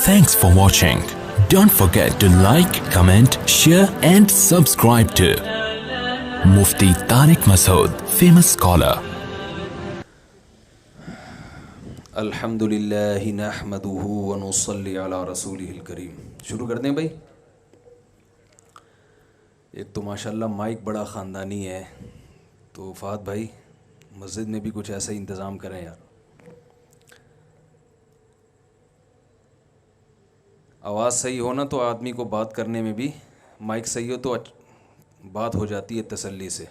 Thanks for watching. Don't forget to like, comment, share and subscribe to Mufti Tariq Masood, famous scholar. الحمدللہ نحمدہ ونصلی علی رسولہ الکریم. شروع کر دیں بھائی. ایک تو ماشاءاللہ مائک بڑا خاندانی ہے، تو فہد بھائی مسجد میں بھی کچھ ایسا ہی انتظام کریں یار. آواز صحیح ہو نا تو آدمی کو بات کرنے میں بھی، مائک صحیح ہو تو بات ہو جاتی ہے تسلی سے.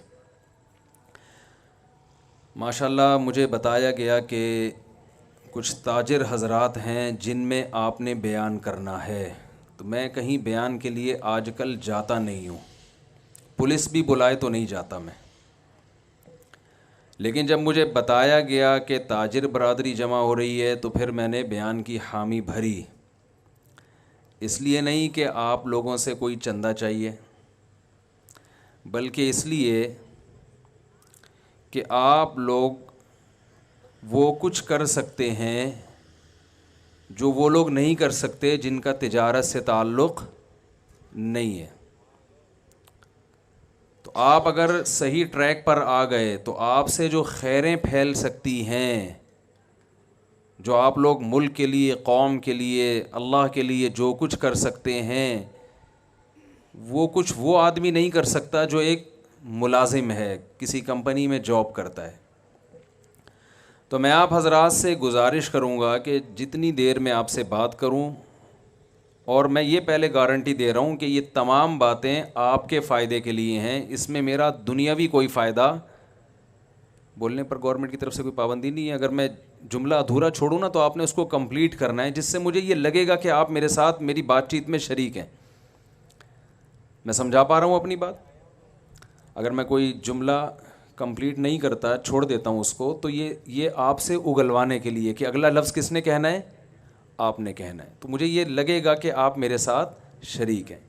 ماشاءاللہ مجھے بتایا گیا کہ کچھ تاجر حضرات ہیں جن میں آپ نے بیان کرنا ہے، تو میں کہیں بیان کے لیے آج کل جاتا نہیں ہوں. پولیس بھی بلائے تو نہیں جاتا میں. لیکن جب مجھے بتایا گیا کہ تاجر برادری جمع ہو رہی ہے تو پھر میں نے بیان کی حامی بھری. اس لیے نہیں کہ آپ لوگوں سے کوئی چندہ چاہیے، بلکہ اس لیے کہ آپ لوگ وہ کچھ کر سکتے ہیں جو وہ لوگ نہیں کر سکتے جن کا تجارت سے تعلق نہیں ہے. تو آپ اگر صحیح ٹریک پر آ گئے تو آپ سے جو خیریں پھیل سکتی ہیں، جو آپ لوگ ملک کے لیے، قوم کے لیے، اللہ کے لیے جو کچھ کر سکتے ہیں، وہ کچھ وہ آدمی نہیں کر سکتا جو ایک ملازم ہے، کسی کمپنی میں جاب کرتا ہے. تو میں آپ حضرات سے گزارش کروں گا کہ جتنی دیر میں آپ سے بات کروں، اور میں یہ پہلے گارنٹی دے رہا ہوں کہ یہ تمام باتیں آپ کے فائدے کے لیے ہیں، اس میں میرا دنیاوی کوئی فائدہ، بولنے پر گورنمنٹ کی طرف سے کوئی پابندی نہیں ہے. اگر میں جملہ ادھورا چھوڑوں نا تو آپ نے اس کو کمپلیٹ کرنا ہے، جس سے مجھے یہ لگے گا کہ آپ میرے ساتھ میری بات چیت میں شریک ہیں. میں سمجھا پا رہا ہوں اپنی بات؟ اگر میں کوئی جملہ کمپلیٹ نہیں کرتا، چھوڑ دیتا ہوں اس کو، تو یہ آپ سے اگلوانے کے لیے کہ اگلا لفظ کس نے کہنا ہے، آپ نے کہنا ہے. تو مجھے یہ لگے گا کہ آپ میرے ساتھ شریک ہیں.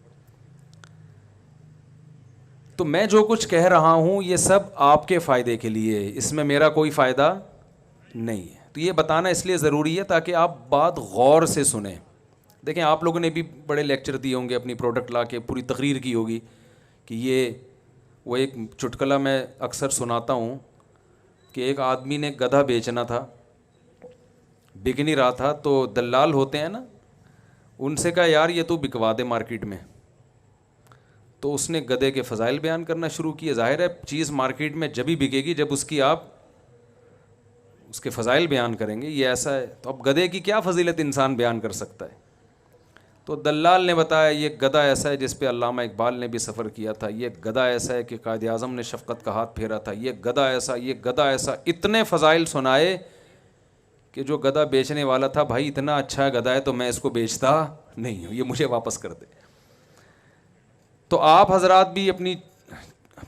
تو میں جو کچھ کہہ رہا ہوں یہ سب آپ کے فائدے کے لیے، اس میں میرا کوئی فائدہ نہیں ہے. تو یہ بتانا اس لیے ضروری ہے تاکہ آپ بات غور سے سنیں. دیکھیں آپ لوگوں نے بھی بڑے لیکچر دیے ہوں گے، اپنی پروڈکٹ لا کے پوری تقریر کی ہوگی کہ یہ وہ ایک چٹکلا میں اکثر سناتا ہوں کہ ایک آدمی نے گدھا بیچنا تھا، بک نہیں رہا تھا، تو دلال ہوتے ہیں نا، ان سے کہا یار یہ تو بکوا دے مارکیٹ میں. تو اس نے گدھے کے فضائل بیان کرنا شروع کیے. ظاہر ہے چیز مارکیٹ میں جبھی بکے گی جب اس کی آپ اس کے فضائل بیان کریں گے. یہ ایسا ہے، تو اب گدھے کی کیا فضیلت انسان بیان کر سکتا ہے؟ تو دلال نے بتایا یہ گدھا ایسا ہے جس پہ علامہ اقبال نے بھی سفر کیا تھا، یہ گدھا ایسا ہے کہ قائد اعظم نے شفقت کا ہاتھ پھیرا تھا، یہ گدھا ایسا، یہ گدھا ایسا. اتنے فضائل سنائے کہ جو گدھا بیچنے والا تھا، بھائی اتنا اچھا گدھا ہے تو میں اس کو بیچتا نہیں ہوں، یہ مجھے واپس کر دے. تو آپ حضرات بھی اپنی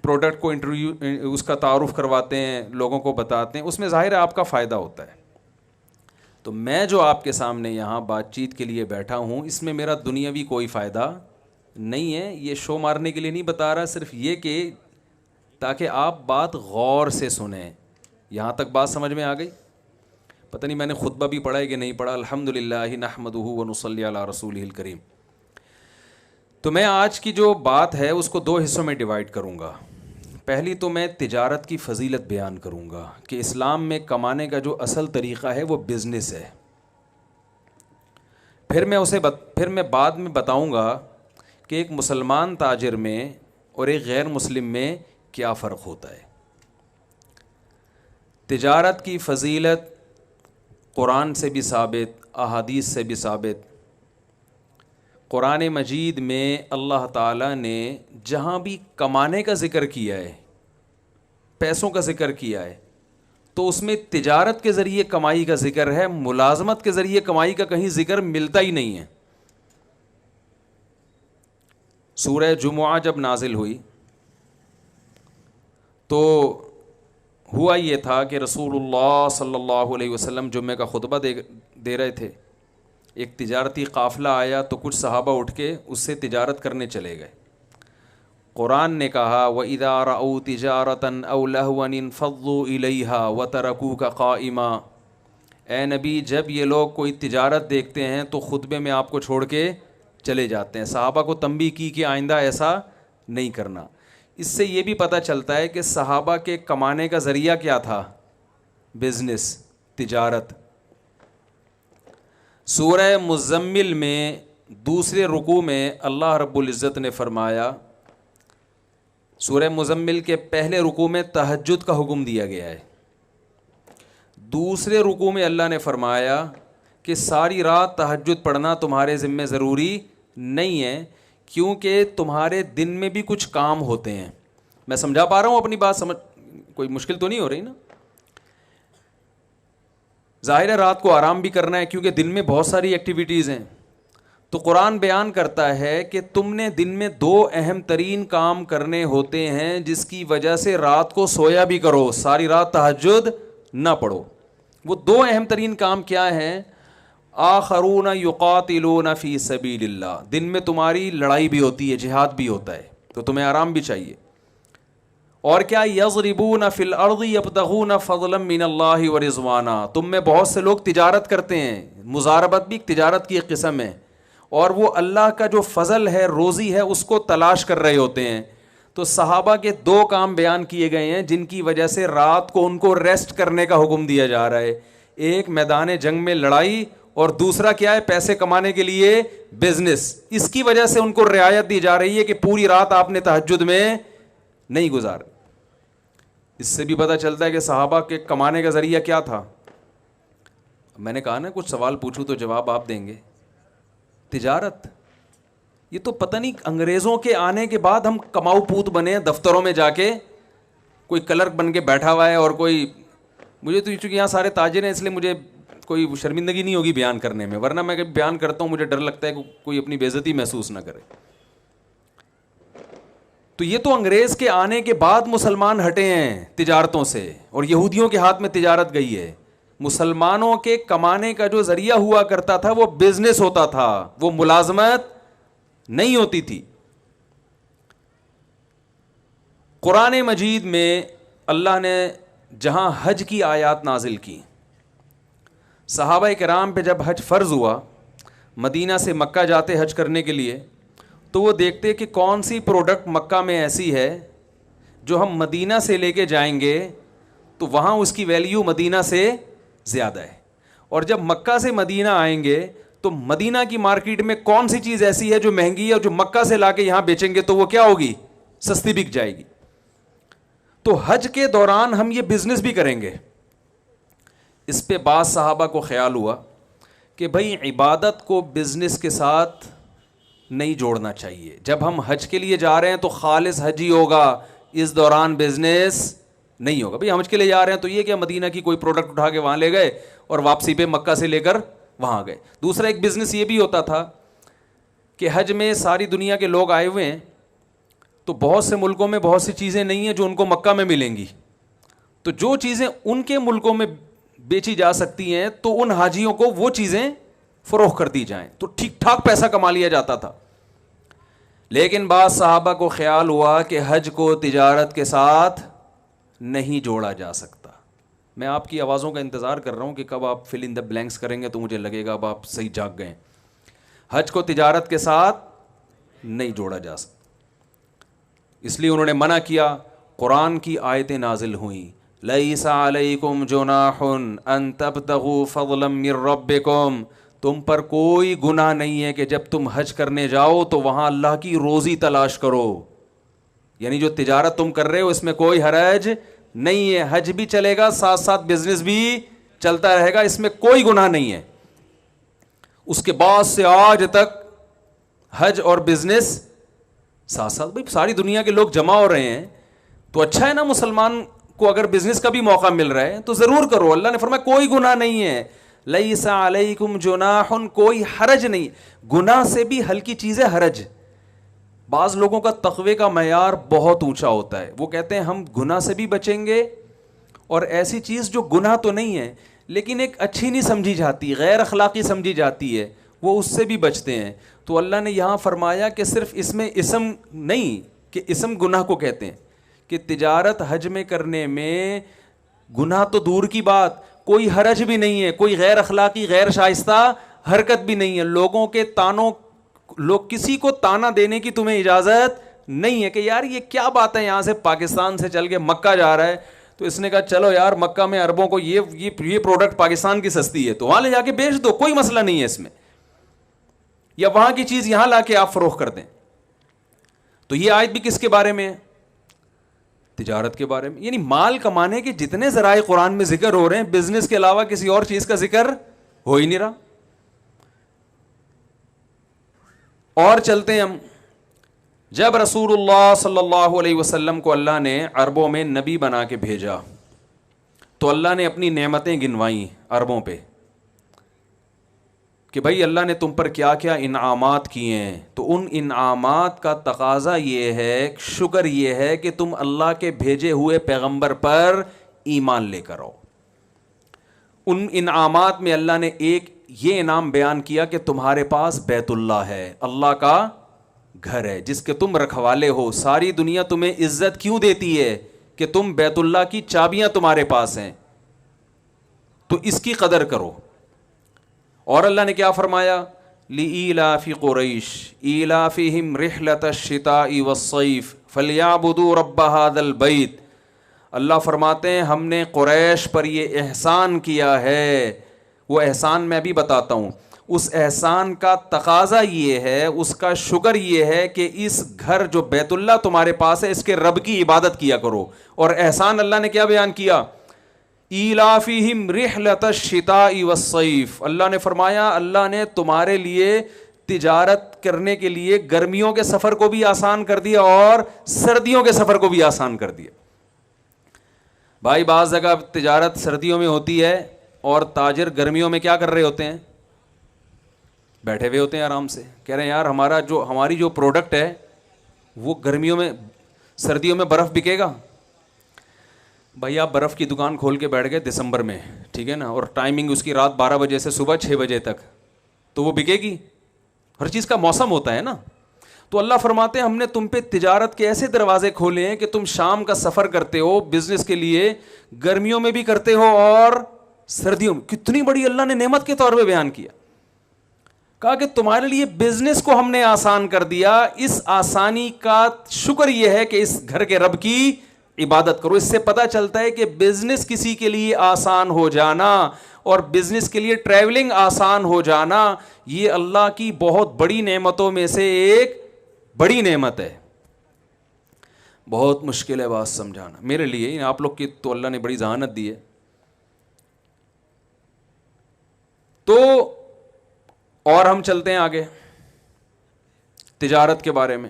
پروڈکٹ کو انٹرویو، اس کا تعارف کرواتے ہیں، لوگوں کو بتاتے ہیں، اس میں ظاہر ہے آپ کا فائدہ ہوتا ہے. تو میں جو آپ کے سامنے یہاں بات چیت کے لیے بیٹھا ہوں، اس میں میرا دنیاوی کوئی فائدہ نہیں ہے. یہ شو مارنے کے لیے نہیں بتا رہا، صرف یہ کہ تاکہ آپ بات غور سے سنیں. یہاں تک بات سمجھ میں آ گئی؟ پتہ نہیں میں نے خطبہ بھی پڑھا ہے کہ نہیں پڑھا. الحمدللہ نحمدہ ونصلی علی رسولہ الکریم. تو میں آج کی جو بات ہے اس کو دو حصوں میں ڈیوائیڈ کروں گا. پہلی تو میں تجارت کی فضیلت بیان کروں گا کہ اسلام میں کمانے کا جو اصل طریقہ ہے وہ بزنس ہے. پھر میں بعد میں بتاؤں گا کہ ایک مسلمان تاجر میں اور ایک غیر مسلم میں کیا فرق ہوتا ہے. تجارت کی فضیلت قرآن سے بھی ثابت، احادیث سے بھی ثابت. قرآن مجید میں اللہ تعالیٰ نے جہاں بھی کمانے کا ذکر کیا ہے، پیسوں کا ذکر کیا ہے، تو اس میں تجارت کے ذریعے کمائی کا ذکر ہے. ملازمت کے ذریعے کمائی کا کہیں ذکر ملتا ہی نہیں ہے. سورہ جمعہ جب نازل ہوئی تو ہوا یہ تھا کہ رسول اللہ صلی اللہ علیہ وسلم جمعہ کا خطبہ دے رہے تھے. ایک تجارتی قافلہ آیا تو کچھ صحابہ اٹھ کے اس سے تجارت کرنے چلے گئے. قرآن نے کہا وَإِذَا رَأَوْا تِجَارَةً أَوْ لَهْوًا انفَضُّوا إِلَيْهَا وَتَرَكُوكَ قَائِمًا. اے نبی جب یہ لوگ کوئی تجارت دیکھتے ہیں تو خطبے میں آپ کو چھوڑ کے چلے جاتے ہیں. صحابہ کو تنبیہ کی کہ آئندہ ایسا نہیں کرنا. اس سے یہ بھی پتہ چلتا ہے کہ صحابہ کے کمانے کا ذریعہ کیا تھا؟ بزنس، تجارت. سورہ مزمل میں دوسرے رکوع میں اللہ رب العزت نے فرمایا، سورہ مزمل کے پہلے رکوع میں تہجد کا حکم دیا گیا ہے. دوسرے رکوع میں اللہ نے فرمایا کہ ساری رات تہجد پڑھنا تمہارے ذمہ ضروری نہیں ہے، کیونکہ تمہارے دن میں بھی کچھ کام ہوتے ہیں. میں سمجھا پا رہا ہوں اپنی بات؟ سمجھ کوئی مشکل تو نہیں ہو رہی نا؟ ظاہر ہے رات کو آرام بھی کرنا ہے کیونکہ دن میں بہت ساری ایکٹیویٹیز ہیں. تو قرآن بیان کرتا ہے کہ تم نے دن میں 2 اہم ترین کام کرنے ہوتے ہیں جس کی وجہ سے رات کو سویا بھی کرو، ساری رات تہجد نہ پڑھو. وہ 2 اہم ترین کام کیا ہیں؟ آخرون یقاتلون فی سبیل اللہ، دن میں تمہاری لڑائی بھی ہوتی ہے، جہاد بھی ہوتا ہے، تو تمہیں آرام بھی چاہیے. اور کیا؟ یضربون فی الارض یبتغون فضلا من اللہ ورضوانا، تم میں بہت سے لوگ تجارت کرتے ہیں، مزاربت بھی تجارت کی ایک قسم ہے، اور وہ اللہ کا جو فضل ہے، روزی ہے، اس کو تلاش کر رہے ہوتے ہیں. تو صحابہ کے 2 کام بیان کیے گئے ہیں جن کی وجہ سے رات کو ان کو ریسٹ کرنے کا حکم دیا جا رہا ہے. ایک میدان جنگ میں لڑائی، اور دوسرا کیا ہے؟ پیسے کمانے کے لیے بزنس. اس کی وجہ سے ان کو رعایت دی جا رہی ہے کہ پوری رات آپ نے تہجد میں نہیں گزار. اس سے بھی پتہ چلتا ہے کہ صحابہ کے کمانے کا ذریعہ کیا تھا. میں نے کہا نا کچھ سوال پوچھوں تو جواب آپ دیں گے. تجارت. یہ تو پتہ نہیں انگریزوں کے آنے کے بعد ہم کماؤ پوت بنے ہیں، دفتروں میں جا کے کوئی کلرک بن کے بیٹھا ہوا ہے، اور کوئی مجھے تو چونکہ یہاں سارے تاجر ہیں اس لیے مجھے کوئی شرمندگی نہیں ہوگی بیان کرنے میں، ورنہ میں کبھی بیان کرتا ہوں مجھے ڈر لگتا ہے کہ کوئی اپنی بے عزتی محسوس نہ کرے. تو یہ تو انگریز کے آنے کے بعد مسلمان ہٹے ہیں تجارتوں سے، اور یہودیوں کے ہاتھ میں تجارت گئی ہے. مسلمانوں کے کمانے کا جو ذریعہ ہوا کرتا تھا وہ بزنس ہوتا تھا، وہ ملازمت نہیں ہوتی تھی. قرآن مجید میں اللہ نے جہاں حج کی آیات نازل کی، صحابہ کرام پہ جب حج فرض ہوا، مدینہ سے مکہ جاتے حج کرنے کے لیے، تو وہ دیکھتے کہ کون سی پروڈکٹ مکہ میں ایسی ہے جو ہم مدینہ سے لے کے جائیں گے تو وہاں اس کی ویلیو مدینہ سے زیادہ ہے، اور جب مکہ سے مدینہ آئیں گے تو مدینہ کی مارکیٹ میں کون سی چیز ایسی ہے جو مہنگی ہے اور جو مکہ سے لا کے یہاں بیچیں گے تو وہ کیا ہوگی؟ سستی بک جائے گی. تو حج کے دوران ہم یہ بزنس بھی کریں گے. اس پہ بعض صحابہ کو خیال ہوا کہ بھائی عبادت کو بزنس کے ساتھ نہیں جوڑنا چاہیے. جب ہم حج کے لیے جا رہے ہیں تو خالص حج ہی ہوگا، اس دوران بزنس نہیں ہوگا. بھائی ہم حج کے لیے جا رہے ہیں تو یہ کیا مدینہ کی کوئی پروڈکٹ اٹھا کے وہاں لے گئے اور واپسی پہ مکہ سے لے کر وہاں گئے. دوسرا ایک بزنس یہ بھی ہوتا تھا کہ حج میں ساری دنیا کے لوگ آئے ہوئے ہیں تو بہت سے ملکوں میں بہت سی چیزیں نہیں ہیں جو ان کو مکہ میں ملیں گی، تو جو چیزیں ان کے ملکوں میں بیچی جا سکتی ہیں تو ان حاجیوں کو وہ چیزیں فروخت کر دی جائیں، تو ٹھیک ٹھاک پیسہ کما لیا جاتا تھا. لیکن بعض صحابہ کو خیال ہوا کہ حج کو تجارت کے ساتھ نہیں جوڑا جا سکتا. میں آپ کی آوازوں کا انتظار کر رہا ہوں کہ کب آپ فل ان دا بلینکس کریں گے تو مجھے لگے گا اب آپ صحیح جاگ گئے. حج کو تجارت کے ساتھ نہیں جوڑا جا سکتا، اس لیے انہوں نے منع کیا. قرآن کی آیتیں نازل ہوئیں، لیس علیکم جناح ان تبتغوا فضلا من ربکم، تم پر کوئی گناہ نہیں ہے کہ جب تم حج کرنے جاؤ تو وہاں اللہ کی روزی تلاش کرو. یعنی جو تجارت تم کر رہے ہو اس میں کوئی حرج نہیں ہے، حج بھی چلے گا ساتھ ساتھ بزنس بھی چلتا رہے گا، اس میں کوئی گناہ نہیں ہے. اس کے بعد سے آج تک حج اور بزنس ساتھ ساتھ. بھائی ساری دنیا کے لوگ جمع ہو رہے ہیں تو اچھا ہے نا، مسلمان کو اگر بزنس کا بھی موقع مل رہا ہے تو ضرور کرو. اللہ نے فرمایا کوئی گناہ نہیں ہے، لیس علیکم جناح، کوئی حرج نہیں. گناہ سے بھی ہلکی چیز ہے حرج. بعض لوگوں کا تقوی کا معیار بہت اونچا ہوتا ہے، وہ کہتے ہیں ہم گناہ سے بھی بچیں گے، اور ایسی چیز جو گناہ تو نہیں ہے لیکن ایک اچھی نہیں سمجھی جاتی، غیر اخلاقی سمجھی جاتی ہے، وہ اس سے بھی بچتے ہیں. تو اللہ نے یہاں فرمایا کہ صرف اس میں اسم نہیں کہ اسم گناہ کو کہتے ہیں، کہ تجارت حج میں کرنے میں گناہ تو دور کی بات، کوئی حرج بھی نہیں ہے, کوئی غیر اخلاقی غیر شائستہ حرکت بھی نہیں ہے. لوگوں کے تانوں, کسی کو تانا دینے کی تمہیں اجازت نہیں ہے کہ یار یہ کیا بات ہے, یہاں سے پاکستان سے چل کے مکہ جا رہا ہے, تو اس نے کہا چلو یار مکہ میں عربوں کو یہ پروڈکٹ پاکستان کی سستی ہے تو وہاں لے جا کے بیچ دو, کوئی مسئلہ نہیں ہے اس میں, یا وہاں کی چیز یہاں لا کے آپ فروخت کر دیں. تو یہ آیت بھی کس کے بارے میں ہے؟ تجارت کے بارے میں. یعنی مال کمانے کے جتنے ذرائع قرآن میں ذکر ہو رہے ہیں, بزنس کے علاوہ کسی اور چیز کا ذکر ہو ہی نہیں رہا. اور چلتے ہیں ہم. جب رسول اللہ صلی اللہ علیہ وسلم کو اللہ نے عربوں میں نبی بنا کے بھیجا تو اللہ نے اپنی نعمتیں گنوائیں عربوں پہ کہ بھائی اللہ نے تم پر کیا کیا انعامات کیے ہیں. تو ان انعامات کا تقاضا یہ ہے, شکر یہ ہے کہ تم اللہ کے بھیجے ہوئے پیغمبر پر ایمان لے کر آؤ. ان انعامات میں اللہ نے ایک یہ انعام بیان کیا کہ تمہارے پاس بیت اللہ ہے, اللہ کا گھر ہے جس کے تم رکھوالے ہو. ساری دنیا تمہیں عزت کیوں دیتی ہے کہ تم بیت اللہ کی چابیاں تمہارے پاس ہیں, تو اس کی قدر کرو. اور اللہ نے کیا فرمایا, لِإِيلَافِ قُرَيْشٍ إِيلَافِهِمْ رِحْلَةَ الشِّتَاءِ وَالصَّيْفِ فَلْيَعْبُدُوا رَبَّ هَذَا الْبَيْتِ. اللہ فرماتے ہیں ہم نے قریش پر یہ احسان کیا ہے. وہ احسان میں بھی بتاتا ہوں. اس احسان کا تقاضا یہ ہے, اس کا شکر یہ ہے کہ اس گھر جو بیت اللہ تمہارے پاس ہے اس کے رب کی عبادت کیا کرو. اور احسان اللہ نے کیا بیان کیا, ایلافہم رحلۃ الشتاء والصیف. اللہ نے فرمایا اللہ نے تمہارے لیے تجارت کرنے کے لیے گرمیوں کے سفر کو بھی آسان کر دیا اور سردیوں کے سفر کو بھی آسان کر دیا. بھائی بعض جگہ تجارت سردیوں میں ہوتی ہے اور تاجر گرمیوں میں کیا کر رہے ہوتے ہیں, بیٹھے ہوئے ہوتے ہیں آرام سے, کہہ رہے ہیں یار ہماری جو پروڈکٹ ہے وہ گرمیوں میں سردیوں میں برف بکے گا. بھائی آپ برف کی دکان کھول کے بیٹھ گئے دسمبر میں, ٹھیک ہے نا, اور ٹائمنگ اس کی رات 12 بجے سے صبح 6 بجے تک, تو وہ بکے گی؟ ہر چیز کا موسم ہوتا ہے نا. تو اللہ فرماتے ہیں ہم نے تم پہ تجارت کے ایسے دروازے کھولے ہیں کہ تم شام کا سفر کرتے ہو بزنس کے لیے, گرمیوں میں بھی کرتے ہو اور سردیوں میں. کتنی بڑی اللہ نے نعمت کے طور پہ بیان کیا. کہا کہ تمہارے لیے بزنس کو ہم نے آسان کر دیا. اس آسانی کا شکر یہ ہے کہ اس گھر کے رب کی عبادت کرو. اس سے پتہ چلتا ہے کہ بزنس کسی کے لیے آسان ہو جانا اور بزنس کے لیے ٹریولنگ آسان ہو جانا یہ اللہ کی بہت بڑی نعمتوں میں سے ایک بڑی نعمت ہے. بہت مشکل ہے بات سمجھانا میرے لیے, آپ لوگ کی تو اللہ نے بڑی ذہانت دی ہے. تو اور ہم چلتے ہیں آگے تجارت کے بارے میں.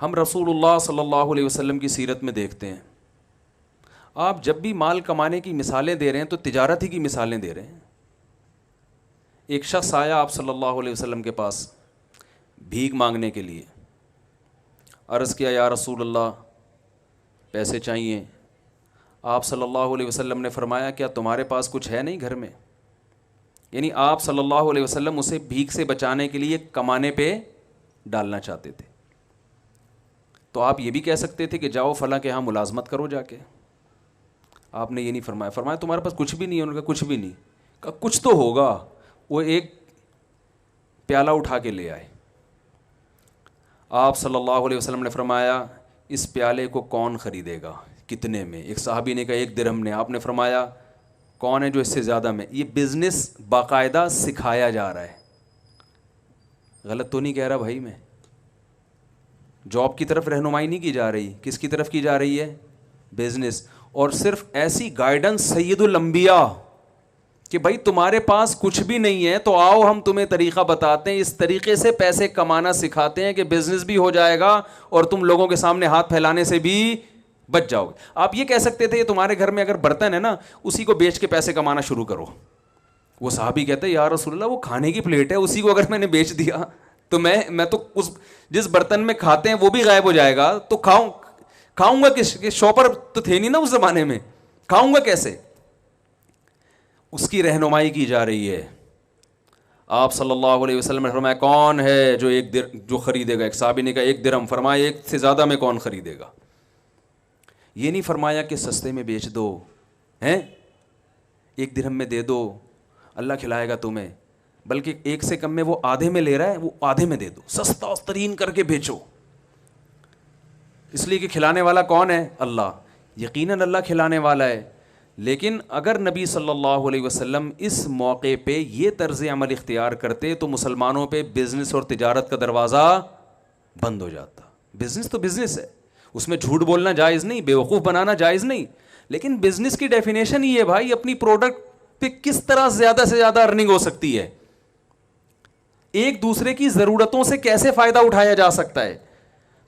ہم رسول اللہ صلی اللہ علیہ وسلم کی سیرت میں دیکھتے ہیں, آپ جب بھی مال کمانے کی مثالیں دے رہے ہیں تو تجارت ہی کی مثالیں دے رہے ہیں. ایک شخص آیا آپ صلی اللہ علیہ وسلم کے پاس بھیک مانگنے کے لیے, عرض کیا یا رسول اللہ پیسے چاہیے. آپ صلی اللہ علیہ وسلم نے فرمایا کیا تمہارے پاس کچھ ہے نہیں گھر میں؟ یعنی آپ صلی اللہ علیہ وسلم اسے بھیک سے بچانے کے لیے کمانے پہ ڈالنا چاہتے تھے. تو آپ یہ بھی کہہ سکتے تھے کہ جاؤ فلاں کے ہاں ملازمت کرو جا کے. آپ نے یہ نہیں فرمایا, فرمایا تمہارے پاس کچھ بھی نہیں ہے. انہوں نے کہا کچھ بھی نہیں. کہا کچھ تو ہوگا. وہ ایک پیالہ اٹھا کے لے آئے. آپ صلی اللہ علیہ وسلم نے فرمایا اس پیالے کو کون خریدے گا, کتنے میں؟ ایک صحابی نے کہا 1 درہم نے. آپ نے فرمایا کون ہے جو اس سے زیادہ میں؟ یہ بزنس باقاعدہ سکھایا جا رہا ہے. غلط تو نہیں کہہ رہا بھائی میں؟ جاب کی طرف رہنمائی نہیں کی جا رہی, کس کی طرف کی جا رہی ہے؟ بزنس. اور صرف ایسی گائیڈنس سید الانبیاء کہ بھائی تمہارے پاس کچھ بھی نہیں ہے تو آؤ ہم تمہیں طریقہ بتاتے ہیں, اس طریقے سے پیسے کمانا سکھاتے ہیں کہ بزنس بھی ہو جائے گا اور تم لوگوں کے سامنے ہاتھ پھیلانے سے بھی بچ جاؤ گے. آپ یہ کہہ سکتے تھے تمہارے گھر میں اگر برتن ہے نا اسی کو بیچ کے پیسے کمانا شروع کرو. وہ صحابی کہتے ہیں یا رسول اللہ وہ کھانے کی پلیٹ ہے, اسی کو اگر میں نے بیچ دیا تو میں تو اس جس برتن میں کھاتے ہیں وہ بھی غائب ہو جائے گا, تو کھاؤں گا کس؟ شاپر تو تھے نہیں نا اس زمانے میں, کھاؤں گا کیسے؟ اس کی رہنمائی کی جا رہی ہے. آپ صلی اللہ علیہ وسلم نے فرمایا کون ہے جو خریدے گا؟ ایک صحابی نے کہا 1 درہم. فرمایا 1 سے زیادہ میں کون خریدے گا؟ یہ نہیں فرمایا کہ سستے میں بیچ دو ہیں, 1 درہم میں دے دو, اللہ کھلائے گا تمہیں, بلکہ 1 سے کم میں وہ آدھے میں لے رہا ہے, وہ آدھے میں دے دو, سستا ترین کر کے بیچو, اس لیے کہ کھلانے والا کون ہے؟ اللہ. یقیناً اللہ کھلانے والا ہے, لیکن اگر نبی صلی اللہ علیہ وسلم اس موقع پہ یہ طرز عمل اختیار کرتے تو مسلمانوں پہ بزنس اور تجارت کا دروازہ بند ہو جاتا. بزنس تو بزنس ہے, اس میں جھوٹ بولنا جائز نہیں, بیوقوف بنانا جائز نہیں, لیکن بزنس کی ڈیفینیشن ہی ہے بھائی اپنی پروڈکٹ پہ کس طرح زیادہ سے زیادہ ارننگ ہو سکتی ہے, ایک دوسرے کی ضرورتوں سے کیسے فائدہ اٹھایا جا سکتا ہے.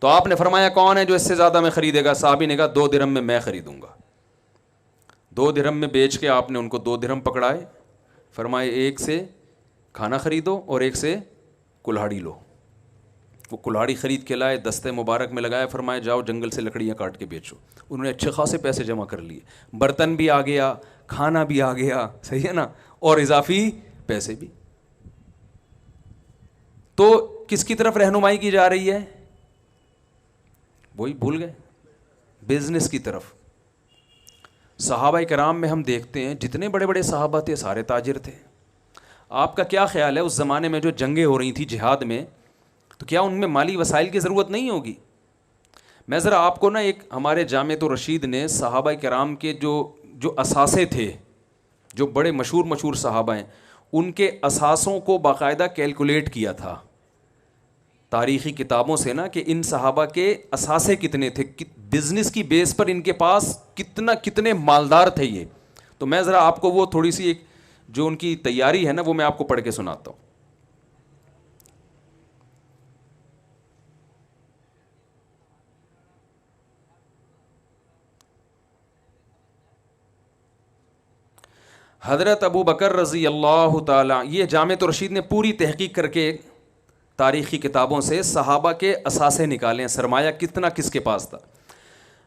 تو آپ نے فرمایا کون ہے جو اس سے زیادہ میں خریدے گا؟ صحابی نے کہا 2 درہم میں خریدوں گا. 2 درہم میں بیچ کے آپ نے ان کو 2 درہم پکڑائے, فرمائے 1 سے کھانا خریدو اور 1 سے کلہاڑی لو. وہ کلہاڑی خرید کے لائے, دستے مبارک میں لگایا, فرمایا جاؤ جنگل سے لکڑیاں کاٹ کے بیچو. انہوں نے اچھے خاصے پیسے جمع کر لیے, برتن بھی آ گیا, کھانا بھی آ گیا, صحیح ہے نا, اور اضافی پیسے بھی. تو کس کی طرف رہنمائی کی جا رہی ہے؟ وہی بھول گئے, بزنس کی طرف. صحابہ کرام میں ہم دیکھتے ہیں جتنے بڑے بڑے صحابہ تھے سارے تاجر تھے. آپ کا کیا خیال ہے اس زمانے میں جو جنگیں ہو رہی تھیں جہاد میں, تو کیا ان میں مالی وسائل کی ضرورت نہیں ہوگی؟ میں ذرا آپ کو نا ایک ہمارے جامعۃ الرشید نے صحابہ کرام کے جو اثاثے تھے, جو بڑے مشہور صحابہ ہیں, ان کے اثاثوں کو باقاعدہ کیلکولیٹ کیا تھا تاریخی کتابوں سے نا, کہ ان صحابہ کے اثاثے کتنے تھے, بزنس کی بیس پر ان کے پاس کتنے مالدار تھے یہ. تو میں ذرا آپ کو وہ تھوڑی سی ایک جو ان کی تیاری ہے نا وہ میں آپ کو پڑھ کے سناتا ہوں. حضرت ابو بکر رضی اللہ تعالیٰ, یہ جامعۃ الرشید نے پوری تحقیق کر کے تاریخی کتابوں سے صحابہ کے اثاثے نکالے ہیں, سرمایہ کتنا کس کے پاس تھا.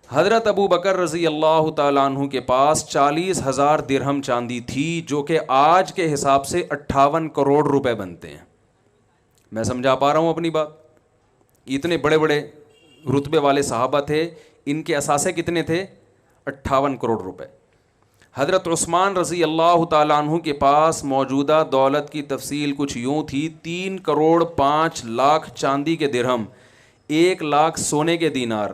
حضرت ابو بکر رضی اللہ تعالیٰ عنہ کے پاس 40,000 درہم چاندی تھی, جو کہ آج کے حساب سے 58 کروڑ روپے بنتے ہیں. میں سمجھا پا رہا ہوں اپنی بات؟ اتنے بڑے بڑے رتبے والے صحابہ تھے, ان کے اثاثے کتنے تھے؟ 58 کروڑ روپے. حضرت عثمان رضی اللہ تعالیٰ عنہ کے پاس موجودہ دولت کی تفصیل کچھ یوں تھی: 3 کروڑ 5 لاکھ چاندی کے درہم, 1 لاکھ سونے کے دینار,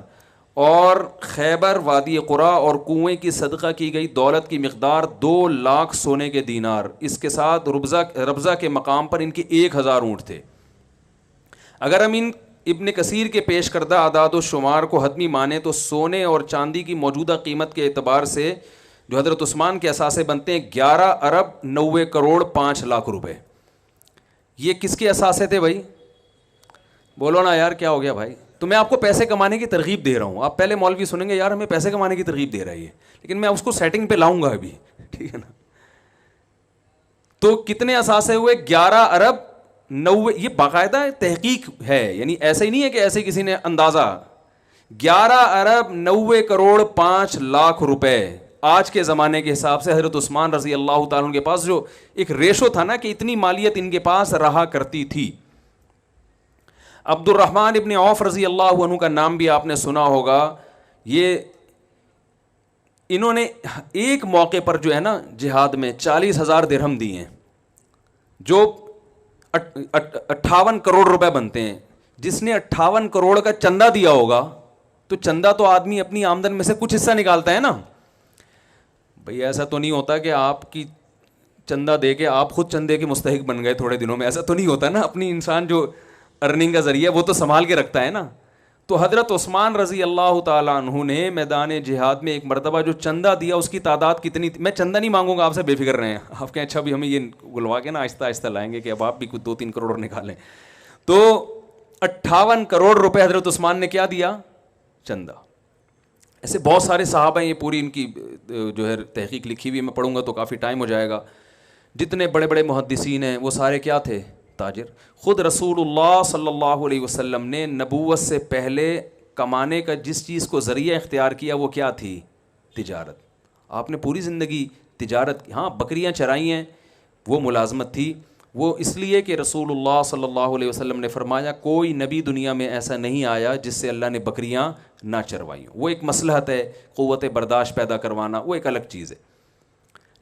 اور خیبر, وادی قرا اور کنویں کی صدقہ کی گئی دولت کی مقدار 2 لاکھ سونے کے دینار. اس کے ساتھ ربضہ کے مقام پر ان کے 1000 اونٹ تھے. اگر ہم ان ابن کثیر کے پیش کردہ اعداد و شمار کو حتمی مانیں تو سونے اور چاندی کی موجودہ قیمت کے اعتبار سے جو حضرت عثمان کے اثاثے بنتے ہیں 11 ارب 90 کروڑ 5 لاکھ روپے. یہ کس کے اثاثے تھے بھائی؟ بولو نا یار, کیا ہو گیا بھائی؟ تو میں آپ کو پیسے کمانے کی ترغیب دے رہا ہوں. آپ پہلے مولوی سنیں گے یار ہمیں پیسے کمانے کی ترغیب دے رہا ہے یہ, لیکن میں اس کو سیٹنگ پہ لاؤں گا ابھی, ٹھیک ہے نا. تو کتنے اثاثے ہوئے؟ 11 ارب 90. یہ باقاعدہ تحقیق ہے, یعنی ایسا ہی نہیں ہے کہ ایسے کسی نے اندازہ. 11 ارب 90 کروڑ 5 لاکھ روپے آج کے زمانے کے حساب سے حضرت عثمان رضی اللہ تعالیٰ کے پاس جو ایک ریشو تھا نا کہ اتنی مالیت ان کے پاس رہا کرتی تھی. عبد الرحمن ابن عوف رضی اللہ عنہ کا نام بھی آپ نے سنا ہوگا. یہ انہوں نے ایک موقع پر جو ہے نا جہاد میں 40,000 درہم دیے ہیں, جو 58 کروڑ روپے بنتے ہیں. جس نے 58 کروڑ کا چندہ دیا ہوگا, تو چندہ تو آدمی اپنی آمدن میں سے کچھ حصہ نکالتا ہے نا بھئی. ایسا تو نہیں ہوتا کہ آپ کی چندہ دے کے آپ خود چندے کے مستحق بن گئے تھوڑے دنوں میں, ایسا تو نہیں ہوتا نا. اپنی انسان جو ارننگ کا ذریعہ وہ تو سنبھال کے رکھتا ہے نا. تو حضرت عثمان رضی اللہ تعالیٰ عنہ نے میدان جہاد میں ایک مرتبہ جو چندہ دیا اس کی تعداد کتنی تھی؟ میں چندہ نہیں مانگوں گا آپ سے, بے فکر رہیں. آپ کہیں اچھا بھی ہمیں یہ گلوا کے نا آہستہ آہستہ لائیں گے کہ اب آپ بھی کچھ 2-3 کروڑ نکالیں. تو 58 کروڑ روپے حضرت عثمان نے کیا دیا؟ چندہ. ایسے بہت سارے صحابہ ہیں, یہ پوری ان کی جو ہے تحقیق لکھی ہوئی, میں پڑھوں گا تو کافی ٹائم ہو جائے گا. جتنے بڑے بڑے محدثین ہیں وہ سارے کیا تھے؟ تاجر. خود رسول اللہ صلی اللہ علیہ وسلم نے نبوت سے پہلے کمانے کا جس چیز کو ذریعہ اختیار کیا وہ کیا تھی؟ تجارت. آپ نے پوری زندگی تجارت کی. ہاں بکریاں چرائی ہیں, وہ ملازمت تھی. وہ اس لیے کہ رسول اللہ صلی اللہ علیہ وسلم نے فرمایا کوئی نبی دنیا میں ایسا نہیں آیا جس سے اللہ نے بکریاں نہ چروائی ہوں. وہ ایک مصلحت ہے, قوت برداشت پیدا کروانا, وہ ایک الگ چیز ہے.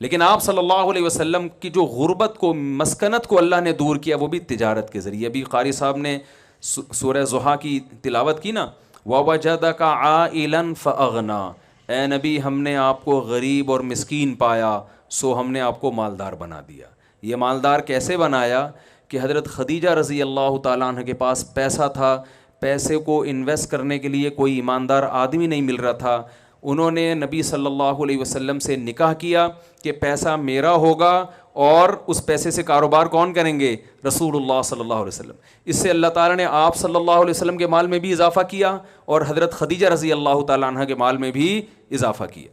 لیکن آپ صلی اللہ علیہ وسلم کی جو غربت کو، مسکنت کو اللہ نے دور کیا وہ بھی تجارت کے ذریعے. ابھی قاری صاحب نے سورہ ضحیٰ کی تلاوت کی نا، وَوَجَدَكَ عَائِلًا فَأَغْنَا، اے نبی ہم نے آپ کو غریب اور مسکین پایا سو ہم نے آپ کو مالدار بنا دیا. یہ مالدار کیسے بنایا کہ حضرت خدیجہ رضی اللہ تعالیٰ عنہ کے پاس پیسہ تھا، پیسے کو انویسٹ کرنے کے لیے کوئی ایماندار آدمی نہیں مل رہا تھا. انہوں نے نبی صلی اللہ علیہ وسلم سے نکاح کیا کہ پیسہ میرا ہوگا اور اس پیسے سے کاروبار کون کریں گے؟ رسول اللہ صلی اللہ علیہ وسلم. اس سے اللہ تعالیٰ نے آپ صلی اللہ علیہ وسلم کے مال میں بھی اضافہ کیا اور حضرت خدیجہ رضی اللہ تعالیٰ عنہ کے مال میں بھی اضافہ کیا.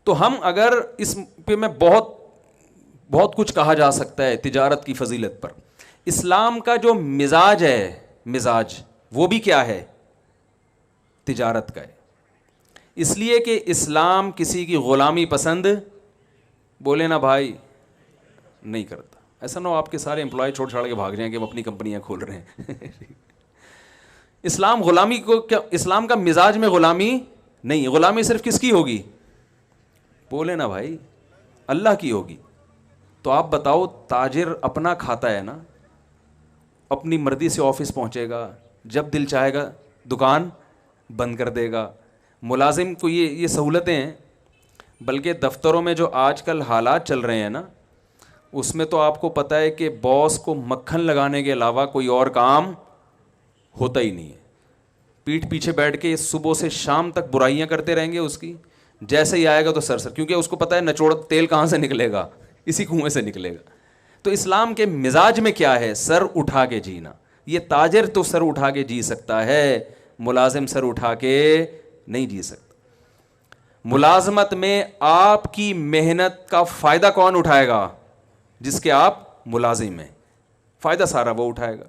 تو ہم اگر اس پہ میں بہت کچھ کہا جا سکتا ہے تجارت کی فضیلت پر. اسلام کا جو مزاج ہے، مزاج وہ بھی کیا ہے؟ تجارت کا ہے. اس لیے کہ اسلام کسی کی غلامی پسند، بولے نا بھائی، نہیں کرتا. ایسا نہ ہو آپ کے سارے امپلائی چھوڑ چھاڑ کے بھاگ جائیں کہ وہ اپنی کمپنیاں کھول رہے ہیں. اسلام غلامی کو کیا، اسلام کا مزاج میں غلامی نہیں. غلامی صرف کس کی ہوگی؟ بولے نا بھائی، اللہ کی ہوگی. تو آپ بتاؤ، تاجر اپنا کھاتا ہے نا، اپنی مرضی سے آفس پہنچے گا، جب دل چاہے گا دکان بند کر دے گا. ملازم کو یہ سہولتیں ہیں. بلکہ دفتروں میں جو آج کل حالات چل رہے ہیں نا، اس میں تو آپ کو پتہ ہے کہ باس کو مکھن لگانے کے علاوہ کوئی اور کام ہوتا ہی نہیں ہے. پیٹھ پیچھے بیٹھ کے صبح سے شام تک برائیاں کرتے رہیں گے اس کی. جیسے ہی آئے گا تو سر کیونکہ اس کو پتہ ہے نچوڑ تیل کہاں سے نکلے گا، اسی کنویں سے نکلے گا. تو اسلام کے مزاج میں کیا ہے؟ سر اٹھا کے جینا. یہ تاجر تو سر اٹھا کے جی سکتا ہے، ملازم سر اٹھا کے نہیں جی سکتا. ملازمت میں آپ کی محنت کا فائدہ کون اٹھائے گا؟ جس کے آپ ملازم ہیں، فائدہ سارا وہ اٹھائے گا.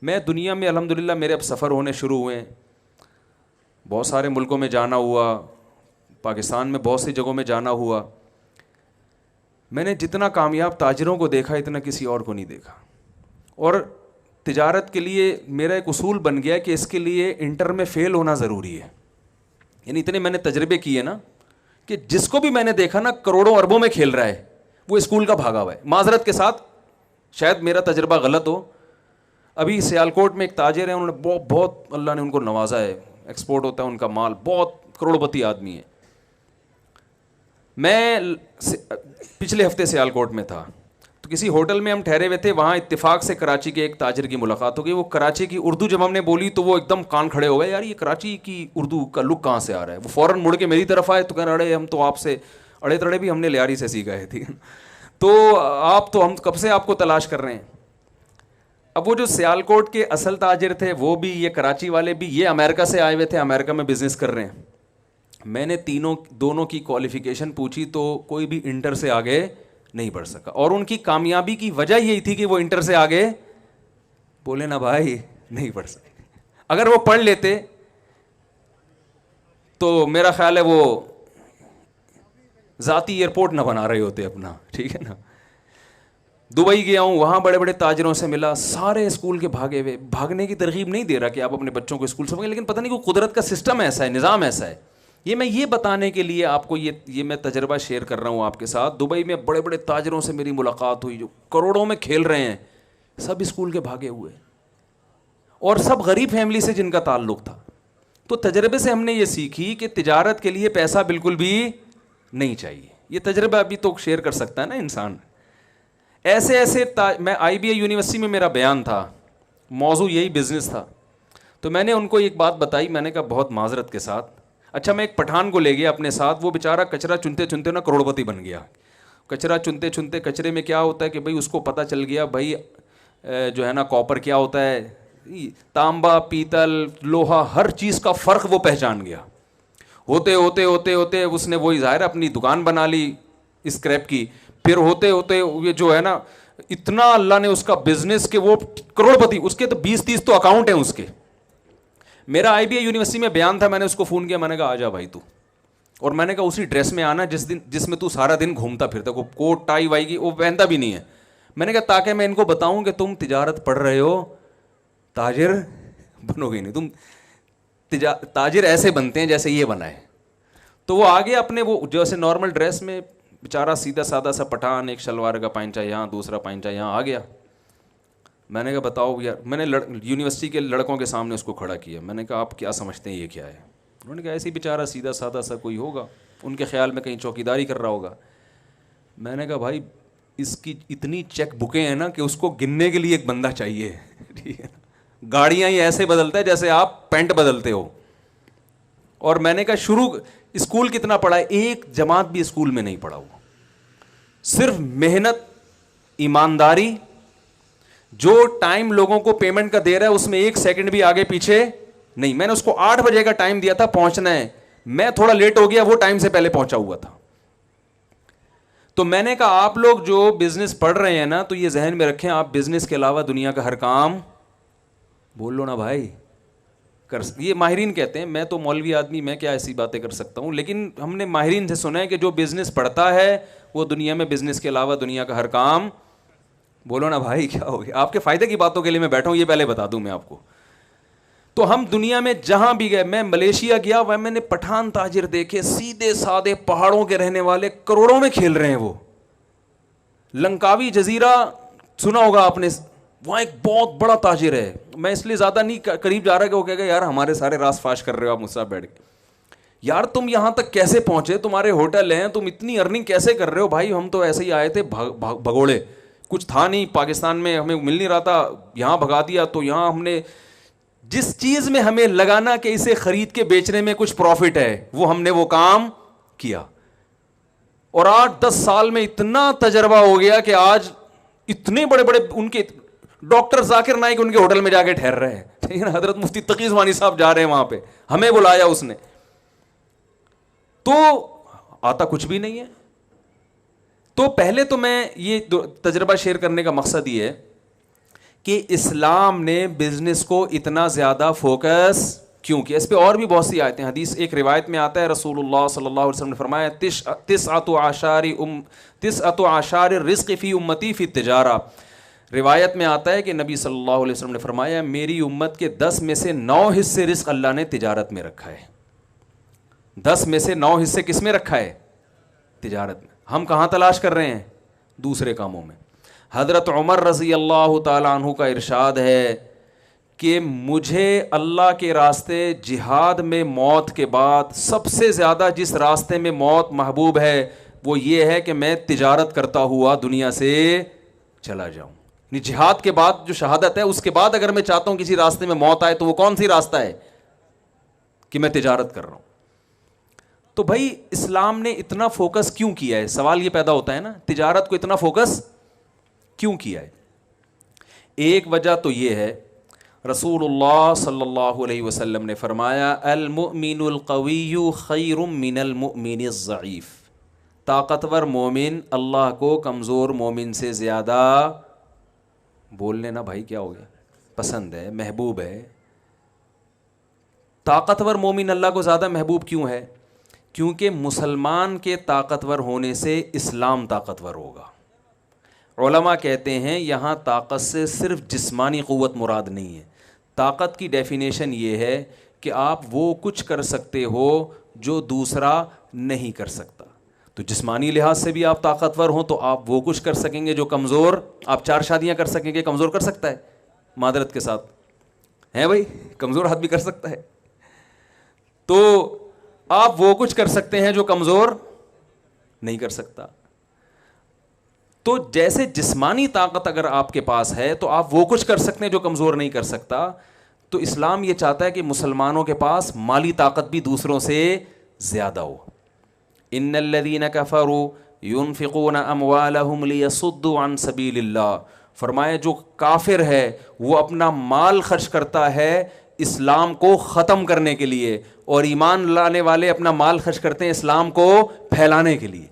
میں دنیا میں الحمدللہ میرے اب سفر ہونے شروع ہوئے ہیں، بہت سارے ملکوں میں جانا ہوا، پاکستان میں بہت سی جگہوں میں جانا ہوا. میں نے جتنا کامیاب تاجروں کو دیکھا اتنا کسی اور کو نہیں دیکھا. اور تجارت کے لیے میرا ایک اصول بن گیا کہ اس کے لیے انٹر میں فیل ہونا ضروری ہے. یعنی اتنے میں نے تجربے کیے نا کہ جس کو بھی میں نے دیکھا نا کروڑوں اربوں میں کھیل رہا ہے، وہ اسکول کا بھاگا ہوا ہے. معذرت کے ساتھ شاید میرا تجربہ غلط ہو. ابھی سیالکوٹ میں ایک تاجر ہیں، انہوں نے بہت اللہ نے ان کو نوازا ہے، ایکسپورٹ ہوتا ہے ان کا مال، بہت کروڑپتی آدمی ہے. میں پچھلے ہفتے سیالکوٹ میں تھا تو کسی ہوٹل میں ہم ٹھہرے ہوئے تھے، وہاں اتفاق سے کراچی کے ایک تاجر کی ملاقات ہو گئی. وہ کراچی کی اردو جب ہم نے بولی تو وہ ایک دم کان کھڑے ہو گئے، یار یہ کراچی کی اردو کا لک کہاں سے آ رہا ہے. وہ فوراً مڑ کے میری طرف آئے تو کہہ رہے ہم تو آپ سے اڑے تڑے بھی ہم نے لیاری سے سیکھا ہے، ٹھیک ہے، تو آپ تو ہم کب سے آپ کو تلاش کر رہے ہیں. اب وہ جو سیالکوٹ کے اصل تاجر تھے وہ بھی، یہ کراچی والے بھی، یہ امریکہ سے آئے ہوئے تھے، امریکہ میں بزنس کر رہے ہیں. میں نے دونوں کی کوالیفیکیشن پوچھی تو کوئی بھی انٹر سے آگے نہیں بڑھ سکا. اور ان کی کامیابی کی وجہ یہی تھی کہ وہ انٹر سے آگے، بولے نا بھائی، نہیں بڑھ سکے. اگر وہ پڑھ لیتے تو میرا خیال ہے وہ ذاتی ایئرپورٹ نہ بنا رہے ہوتے اپنا، ٹھیک ہے نا. دبئی گیا ہوں، وہاں بڑے بڑے تاجروں سے ملا، سارے اسکول کے بھاگے ہوئے. بھاگنے کی ترغیب نہیں دے رہا کہ آپ اپنے بچوں کو اسکول سے بھاگیں، لیکن پتہ نہیں کہ قدرت کا سسٹم ایسا ہے، نظام ایسا ہے. یہ بتانے کے لیے آپ کو یہ میں تجربہ شیئر کر رہا ہوں آپ کے ساتھ. دبئی میں بڑے بڑے تاجروں سے میری ملاقات ہوئی جو کروڑوں میں کھیل رہے ہیں، سب اسکول کے بھاگے ہوئے اور سب غریب فیملی سے جن کا تعلق تھا. تو تجربے سے ہم نے یہ سیکھی کہ تجارت کے لیے پیسہ بالکل بھی نہیں چاہیے. یہ تجربہ ابھی تو شیئر کر سکتا ہے نا انسان. ایسے میں IBA یونیورسٹی میں میرا بیان تھا، موضوع یہی بزنس تھا. تو میں نے ان کو ایک بات بتائی، میں نے کہا بہت معذرت کے ساتھ، اچھا میں ایک پٹھان کو لے گیا اپنے ساتھ، وہ بیچارہ کچرا چنتے چنتے نا کروڑپتی بن گیا. کچرا چنتے چنتے، کچرے میں کیا ہوتا ہے کہ بھائی اس کو پتہ چل گیا بھائی جو ہے نا کاپر کیا ہوتا ہے، تانبا، پیتل، لوہا، ہر چیز کا فرق وہ پہچان گیا. ہوتے ہوتے ہوتے ہوتے اس نے وہی ظاہر اپنی دکان بنا لی اسکریپ کی. پھر ہوتے ہوتے یہ جو ہے نا اتنا اللہ نے اس کا بزنس کہ وہ کروڑپتی، اس کے تو 20-30 تو اکاؤنٹ ہیں اس کے. میرا IBA یونیورسٹی میں بیان تھا، میں نے اس کو فون کیا، میں نے کہا آ جا بھائی تو. اور میں نے کہا اسی ڈریس میں آنا جس میں تو سارا دن گھومتا پھرتا، کو کوٹ ٹائی وائی کی وہ پہنتا بھی نہیں ہے. میں نے کہا تاکہ میں ان کو بتاؤں کہ تم تجارت پڑھ رہے ہو، تاجر بنو گے نہیں. تم تاجر ایسے بنتے ہیں جیسے یہ بنا ہے. تو وہ آگے اپنے وہ جیسے نارمل ڈریس میں بیچارہ سیدھا سادہ سا پٹھان، ایک شلوار کا پائنچہ یہاں، دوسرا پائنچہ یہاں آ گیا. میں نے کہا بتاؤ یار، میں نے یونیورسٹی کے لڑکوں کے سامنے اس کو کھڑا کیا. میں نے کہا آپ کیا سمجھتے ہیں یہ کیا ہے؟ انہوں نے کہا ایسے ہی بیچارہ سیدھا سادہ سا کوئی ہوگا، ان کے خیال میں کہیں چوکیداری کر رہا ہوگا. میں نے کہا بھائی اس کی اتنی چیک بکیں ہیں نا کہ اس کو گننے کے لیے ایک بندہ چاہیے. ٹھیک ہے، گاڑیاں ہی ایسے بدلتا ہے جیسے آپ پینٹ بدلتے ہو. اور میں نے کہا شروع اسکول کتنا پڑھا ہے؟ ایک جماعت بھی اسکول میں نہیں پڑھا ہوا. صرف محنت، ایمانداری، جو ٹائم لوگوں کو پیمنٹ کا دے رہا ہے اس میں ایک سیکنڈ بھی آگے پیچھے نہیں. میں نے اس کو 8 بجے کا ٹائم دیا تھا پہنچنا ہے، میں تھوڑا لیٹ ہو گیا، وہ ٹائم سے پہلے پہنچا ہوا تھا. تو میں نے کہا آپ لوگ جو بزنس پڑھ رہے ہیں نا، تو یہ ذہن میں رکھیں آپ بزنس کے علاوہ دنیا کا ہر کام، بول لو نا بھائی، یہ ماہرین کہتے ہیں. میں تو مولوی آدمی، میں کیا ایسی باتیں کر سکتا ہوں، لیکن ہم نے ماہرین سے سنا ہے کہ جو بزنس پڑھتا ہے وہ دنیا میں بزنس کے علاوہ دنیا کا ہر کام، بولو نا بھائی کیا ہو گیا؟ آپ کے فائدے کی باتوں کے لیے میں بیٹھا ہوں، یہ پہلے بتا دوں میں آپ کو. تو ہم دنیا میں جہاں بھی گئے، میں ملیشیا گیا، وہ میں نے پٹھان تاجر دیکھے، سیدھے سادے پہاڑوں کے رہنے والے، کروڑوں میں کھیل رہے ہیں. وہ لنکاوی جزیرہ سنا ہوگا آپ نے، وہاں ایک بہت بڑا تاجر ہے. میں اس لیے زیادہ نہیں قریب جا رہا کہ وہ کہے گا یار ہمارے سارے راز فاش کر رہے ہو آپ مجھ سے بیٹھ کے. یار تم یہاں تک کیسے پہنچے؟ تمہارے ہوٹل ہیں، تم اتنی ارننگ کیسے کر رہے ہو؟ بھائی ہم تو ایسے ہی آئے تھے بھگوڑے، کچھ تھا نہیں، پاکستان میں ہمیں مل نہیں رہا تھا، یہاں بھگا دیا. تو یہاں ہم نے جس چیز میں ہمیں لگانا کہ اسے خرید کے بیچنے میں کچھ پروفٹ ہے، ہم نے وہ کام کیا. اور 8-10 سال میں اتنا تجربہ ہو گیا کہ آج اتنے بڑے بڑے ان کے ڈاکٹر ذاکر نائک ان کے ہوٹل میں جا کے ٹھہر رہے ہیں. ٹھیک ہے نا، حضرت مفتی تقی عثمانی صاحب جا رہے ہیں وہاں پہ، ہمیں بلایا اس نے. تو آتا کچھ بھی نہیں ہے. تو پہلے تو میں یہ تجربہ شیئر کرنے کا مقصد یہ ہے کہ اسلام نے بزنس کو اتنا زیادہ فوکس کیوں کیا. اس پہ اور بھی بہت سی آیتیں، حدیث ایک روایت میں آتا ہے رسول اللہ صلی اللہ علیہ وسلم نے فرمایا تسعۃ اعشار الرزق فی امتی فی التجارہ. روایت میں آتا ہے کہ نبی صلی اللہ علیہ وسلم نے فرمایا میری امت کے 10 میں سے 9 حصے رزق اللہ نے تجارت میں رکھا ہے. 10 میں سے 9 حصے کس میں رکھا ہے؟ تجارت میں. ہم کہاں تلاش کر رہے ہیں؟ دوسرے کاموں میں. حضرت عمر رضی اللہ تعالیٰ عنہ کا ارشاد ہے کہ مجھے اللہ کے راستے جہاد میں موت کے بعد سب سے زیادہ جس راستے میں موت محبوب ہے وہ یہ ہے کہ میں تجارت کرتا ہوا دنیا سے چلا جاؤں. جہاد کے بعد جو شہادت ہے اس کے بعد اگر میں چاہتا ہوں کسی راستے میں موت آئے تو وہ کون سی راستہ ہے؟ کہ میں تجارت کر رہا ہوں. تو بھائی اسلام نے اتنا فوکس کیوں کیا ہے؟ سوال یہ پیدا ہوتا ہے نا، تجارت کو اتنا فوکس کیوں کیا ہے؟ ایک وجہ تو یہ ہے، رسول اللہ صلی اللہ علیہ وسلم نے فرمایا المؤمن القوی خیر من المؤمن الضعیف. طاقتور مومن اللہ کو کمزور مومن سے زیادہ، بول لینا بھائی کیا ہو گیا، پسند ہے، محبوب ہے. طاقتور مومن اللہ کو زیادہ محبوب کیوں ہے؟ کیونکہ مسلمان کے طاقتور ہونے سے اسلام طاقتور ہوگا. علماء کہتے ہیں یہاں طاقت سے صرف جسمانی قوت مراد نہیں ہے. طاقت کی ڈیفینیشن یہ ہے کہ آپ وہ کچھ کر سکتے ہو جو دوسرا نہیں کر سکتا. تو جسمانی لحاظ سے بھی آپ طاقتور ہوں تو آپ وہ کچھ کر سکیں گے جو کمزور، آپ 4 شادیاں کر سکیں گے، کمزور کر سکتا ہے؟ معذرت کے ساتھ ہے بھائی، کمزور آدمی کر سکتا ہے. تو آپ وہ کچھ کر سکتے ہیں جو کمزور نہیں کر سکتا. تو جیسے جسمانی طاقت اگر آپ کے پاس ہے تو آپ وہ کچھ کر سکتے ہیں جو کمزور نہیں کر سکتا. تو اسلام یہ چاہتا ہے کہ مسلمانوں کے پاس مالی طاقت بھی دوسروں سے زیادہ ہو. ان الذین کفروا ينفقون اموالهم ليصدوا عن سبیل اللہ. فرمایا جو کافر ہے وہ اپنا مال خرچ کرتا ہے اسلام کو ختم کرنے کے لیے، اور ایمان لانے والے اپنا مال خرچ کرتے ہیں اسلام کو پھیلانے کے لیے.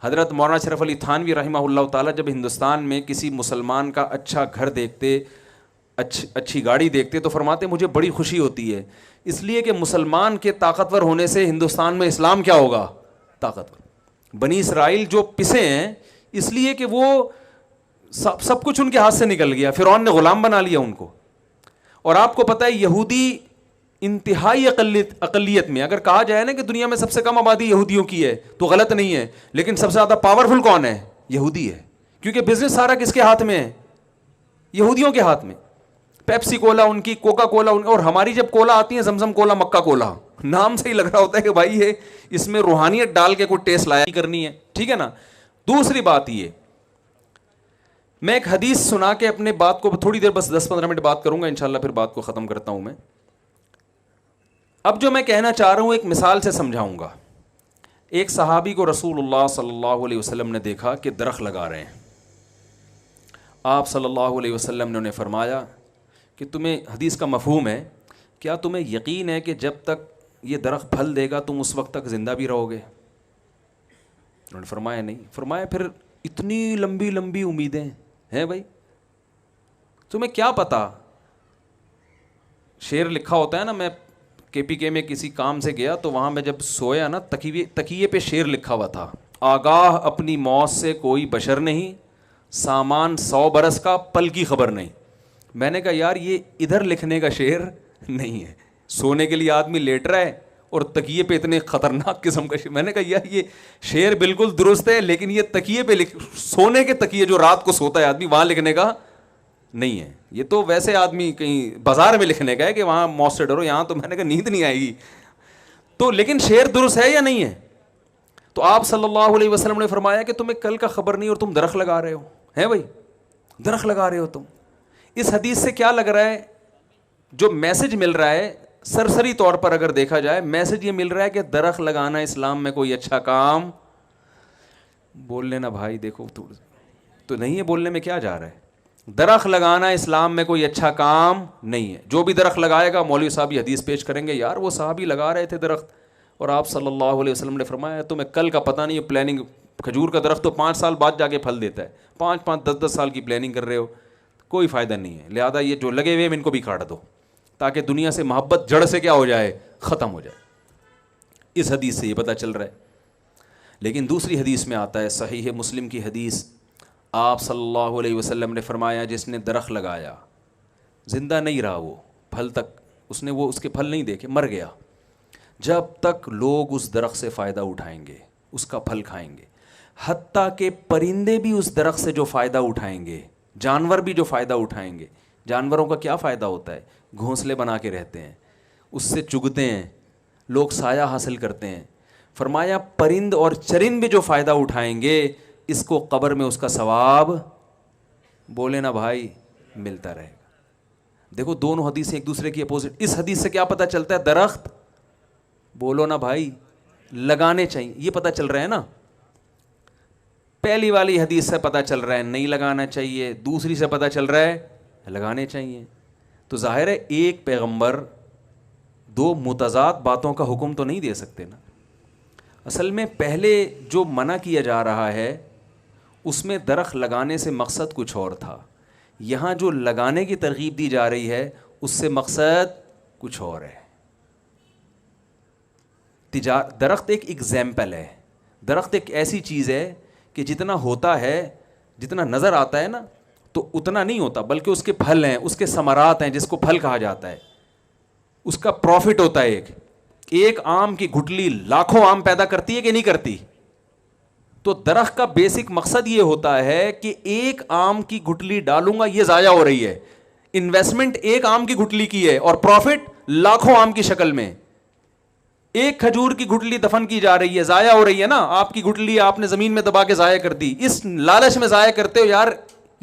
حضرت مولانا اشرف علی تھانوی رحمہ اللہ تعالیٰ جب ہندوستان میں کسی مسلمان کا اچھا گھر دیکھتے، اچھی گاڑی دیکھتے تو فرماتے مجھے بڑی خوشی ہوتی ہے، اس لیے کہ مسلمان کے طاقتور ہونے سے ہندوستان میں اسلام کیا ہوگا؟ طاقتور. بنی اسرائیل جو پسے ہیں اس لیے کہ وہ سب کچھ ان کے ہاتھ سے نکل گیا، فرعون نے غلام بنا لیا ان کو. اور آپ کو پتہ ہے یہودی انتہائی اقلیت میں اگر کہا جائے نا کہ دنیا میں سب سے کم آبادی یہودیوں کی ہے تو غلط نہیں ہے, لیکن سب سے زیادہ پاورفل کون ہے؟ یہودی ہے, کیونکہ بزنس سارا کس کے ہاتھ میں ہے؟ یہودیوں کے ہاتھ میں. پیپسی کولا ان کی, کوکا کولا ان کی, اور ہماری جب کولا آتی ہے زمزم کولا, مکہ کولا, نام سے ہی لگ رہا ہوتا ہے کہ بھائی یہ اس میں روحانیت ڈال کے کوئی ٹیسٹ لایا کرنی ہے, ٹھیک ہے نا. دوسری بات یہ, میں ایک حدیث سنا کے اپنے بات کو تھوڑی دیر بس 10-15 منٹ بات کروں گا انشاءاللہ, پھر بات کو ختم کرتا ہوں میں. اب جو میں کہنا چاہ رہا ہوں ایک مثال سے سمجھاؤں گا. ایک صحابی کو رسول اللہ صلی اللہ علیہ وسلم نے دیکھا کہ درخت لگا رہے ہیں. آپ صلی اللہ علیہ وسلم نے انہیں فرمایا کہ تمہیں, حدیث کا مفہوم ہے, کیا تمہیں یقین ہے کہ جب تک یہ درخت پھل دے گا تم اس وقت تک زندہ بھی رہو گے؟ انہوں نے فرمایا نہیں. فرمایا پھر اتنی لمبی لمبی امیدیں ہیں بھائی, تمہیں کیا پتا. شعر لکھا ہوتا ہے نا, میں KPK میں کسی کام سے گیا تو وہاں میں جب سویا نا, تکیے پہ شعر لکھا ہوا تھا, آگاہ اپنی موت سے کوئی بشر نہیں, سامان 100 برس کا پل کی خبر نہیں. میں نے کہا یار یہ ادھر لکھنے کا شعر نہیں ہے, سونے کے لیے آدمی لیٹ رہا ہے اور تکیے پہ اتنے خطرناک قسم کا شعر. میں نے کہا یار یہ شعر بالکل درست ہے, لیکن یہ تکیے پہ سونے کے تکیے جو رات کو سوتا ہے آدمی, وہاں لکھنے کا نہیں ہے. یہ تو ویسے آدمی کہیں بازار میں لکھنے کا ہے کہ وہاں موت سے ڈرو, یہاں تو میں نے کہا نیند نہیں آئے گی. تو لیکن شعر درست ہے یا نہیں ہے؟ تو آپ صلی اللہ علیہ وسلم نے فرمایا کہ تمہیں کل کا خبر نہیں اور تم درخت لگا رہے ہو. ہے بھائی, درخت لگا رہے ہو تم. اس حدیث سے کیا لگ رہا ہے, جو میسج مل رہا ہے سرسری طور پر اگر دیکھا جائے, میسج یہ مل رہا ہے کہ درخت لگانا اسلام میں کوئی اچھا کام. بول لینا بھائی, دیکھو تو نہیں ہے, بولنے میں کیا جا رہا ہے. درخت لگانا اسلام میں کوئی اچھا کام نہیں ہے. جو بھی درخت لگائے گا, مولوی صاحب یہ حدیث پیش کریں گے, یار وہ صحابی لگا رہے تھے درخت اور آپ صلی اللہ علیہ وسلم نے فرمایا تمہیں کل کا پتہ نہیں, پلاننگ, کھجور کا درخت تو 5 سال بعد جا کے پھل دیتا ہے, 5-5 10-10 سال کی پلاننگ کر رہے ہو, کوئی فائدہ نہیں ہے. لہذا یہ جو لگے ہوئے ہیں ان کو بھی کاٹ دو تاکہ دنیا سے محبت جڑ سے کیا ہو جائے, ختم ہو جائے. اس حدیث سے یہ پتہ چل رہا ہے. لیکن دوسری حدیث میں آتا ہے, صحیح مسلم کی حدیث, آپ صلی اللہ علیہ وسلم نے فرمایا جس نے درخت لگایا زندہ نہیں رہا, وہ پھل تک اس نے وہ اس کے پھل نہیں دیکھے, مر گیا, جب تک لوگ اس درخت سے فائدہ اٹھائیں گے اس کا پھل کھائیں گے, حتیٰ کہ پرندے بھی اس درخت سے جو فائدہ اٹھائیں گے, جانور بھی جو فائدہ اٹھائیں گے. جانوروں کا کیا فائدہ ہوتا ہے, گھونسلے بنا کے رہتے ہیں, اس سے چگتے ہیں, لوگ سایہ حاصل کرتے ہیں. فرمایا پرند اور چرند بھی جو فائدہ اٹھائیں گے اس کو قبر میں اس کا ثواب, بولے نا بھائی, ملتا رہے گا. دیکھو دونوں حدیثیں ایک دوسرے کی اپوزٹ. اس حدیث سے کیا پتہ چلتا ہے, درخت بولو نا بھائی لگانے چاہیے, یہ پتہ چل رہا ہے نا. پہلی والی حدیث سے پتہ چل رہا ہے نہیں لگانا چاہیے, دوسری سے پتہ چل رہا ہے لگانے چاہیے. تو ظاہر ہے ایک پیغمبر 2 متضاد باتوں کا حکم تو نہیں دے سکتے نا. اصل میں پہلے جو منع کیا جا رہا ہے اس میں درخت لگانے سے مقصد کچھ اور تھا, یہاں جو لگانے کی ترغیب دی جا رہی ہے اس سے مقصد کچھ اور ہے. درخت ایک ایگزامپل ہے, درخت ایک ایسی چیز ہے کہ جتنا ہوتا ہے, جتنا نظر آتا ہے نا تو اتنا نہیں ہوتا, بلکہ اس کے پھل ہیں, اس کے ثمرات ہیں, جس کو پھل کہا جاتا ہے, اس کا پروفٹ ہوتا ہے. ایک آم کی گٹلی لاکھوں آم پیدا کرتی ہے کہ نہیں کرتی؟ تو درخت کا بیسک مقصد یہ ہوتا ہے کہ ایک آم کی گٹلی ڈالوں گا یہ ضائع ہو رہی ہے, انویسٹمنٹ ایک آم کی گٹلی کی ہے اور پروفٹ لاکھوں آم کی شکل میں. ایک کھجور کی گٹلی دفن کی جا رہی ہے, ضائع ہو رہی ہے نا, آپ کی گٹلی آپ نے زمین میں دبا کے ضائع کر دی, اس لالچ میں ضائع کرتے ہو یار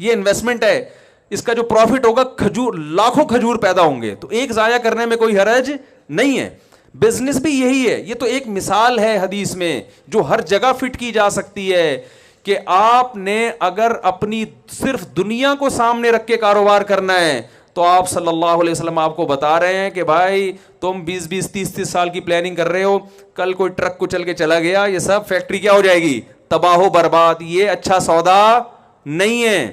یہ انویسٹمنٹ ہے, اس کا جو پروفٹ ہوگا کھجور, لاکھوں کھجور پیدا ہوں گے, تو ایک ضائع کرنے میں کوئی حرج نہیں ہے. بزنس بھی یہی ہے. یہ تو ایک مثال ہے حدیث میں جو ہر جگہ فٹ کی جا سکتی ہے کہ آپ نے اگر اپنی صرف دنیا کو سامنے رکھ کے کاروبار کرنا ہے تو آپ صلی اللہ علیہ وسلم آپ کو بتا رہے ہیں کہ بھائی تم 20-20 30-30 سال کی پلاننگ کر رہے ہو, کل کوئی ٹرک کچل کے چلا گیا, یہ سب فیکٹری کیا ہو جائے گی, تباہ و برباد. یہ اچھا سودا نہیں ہے.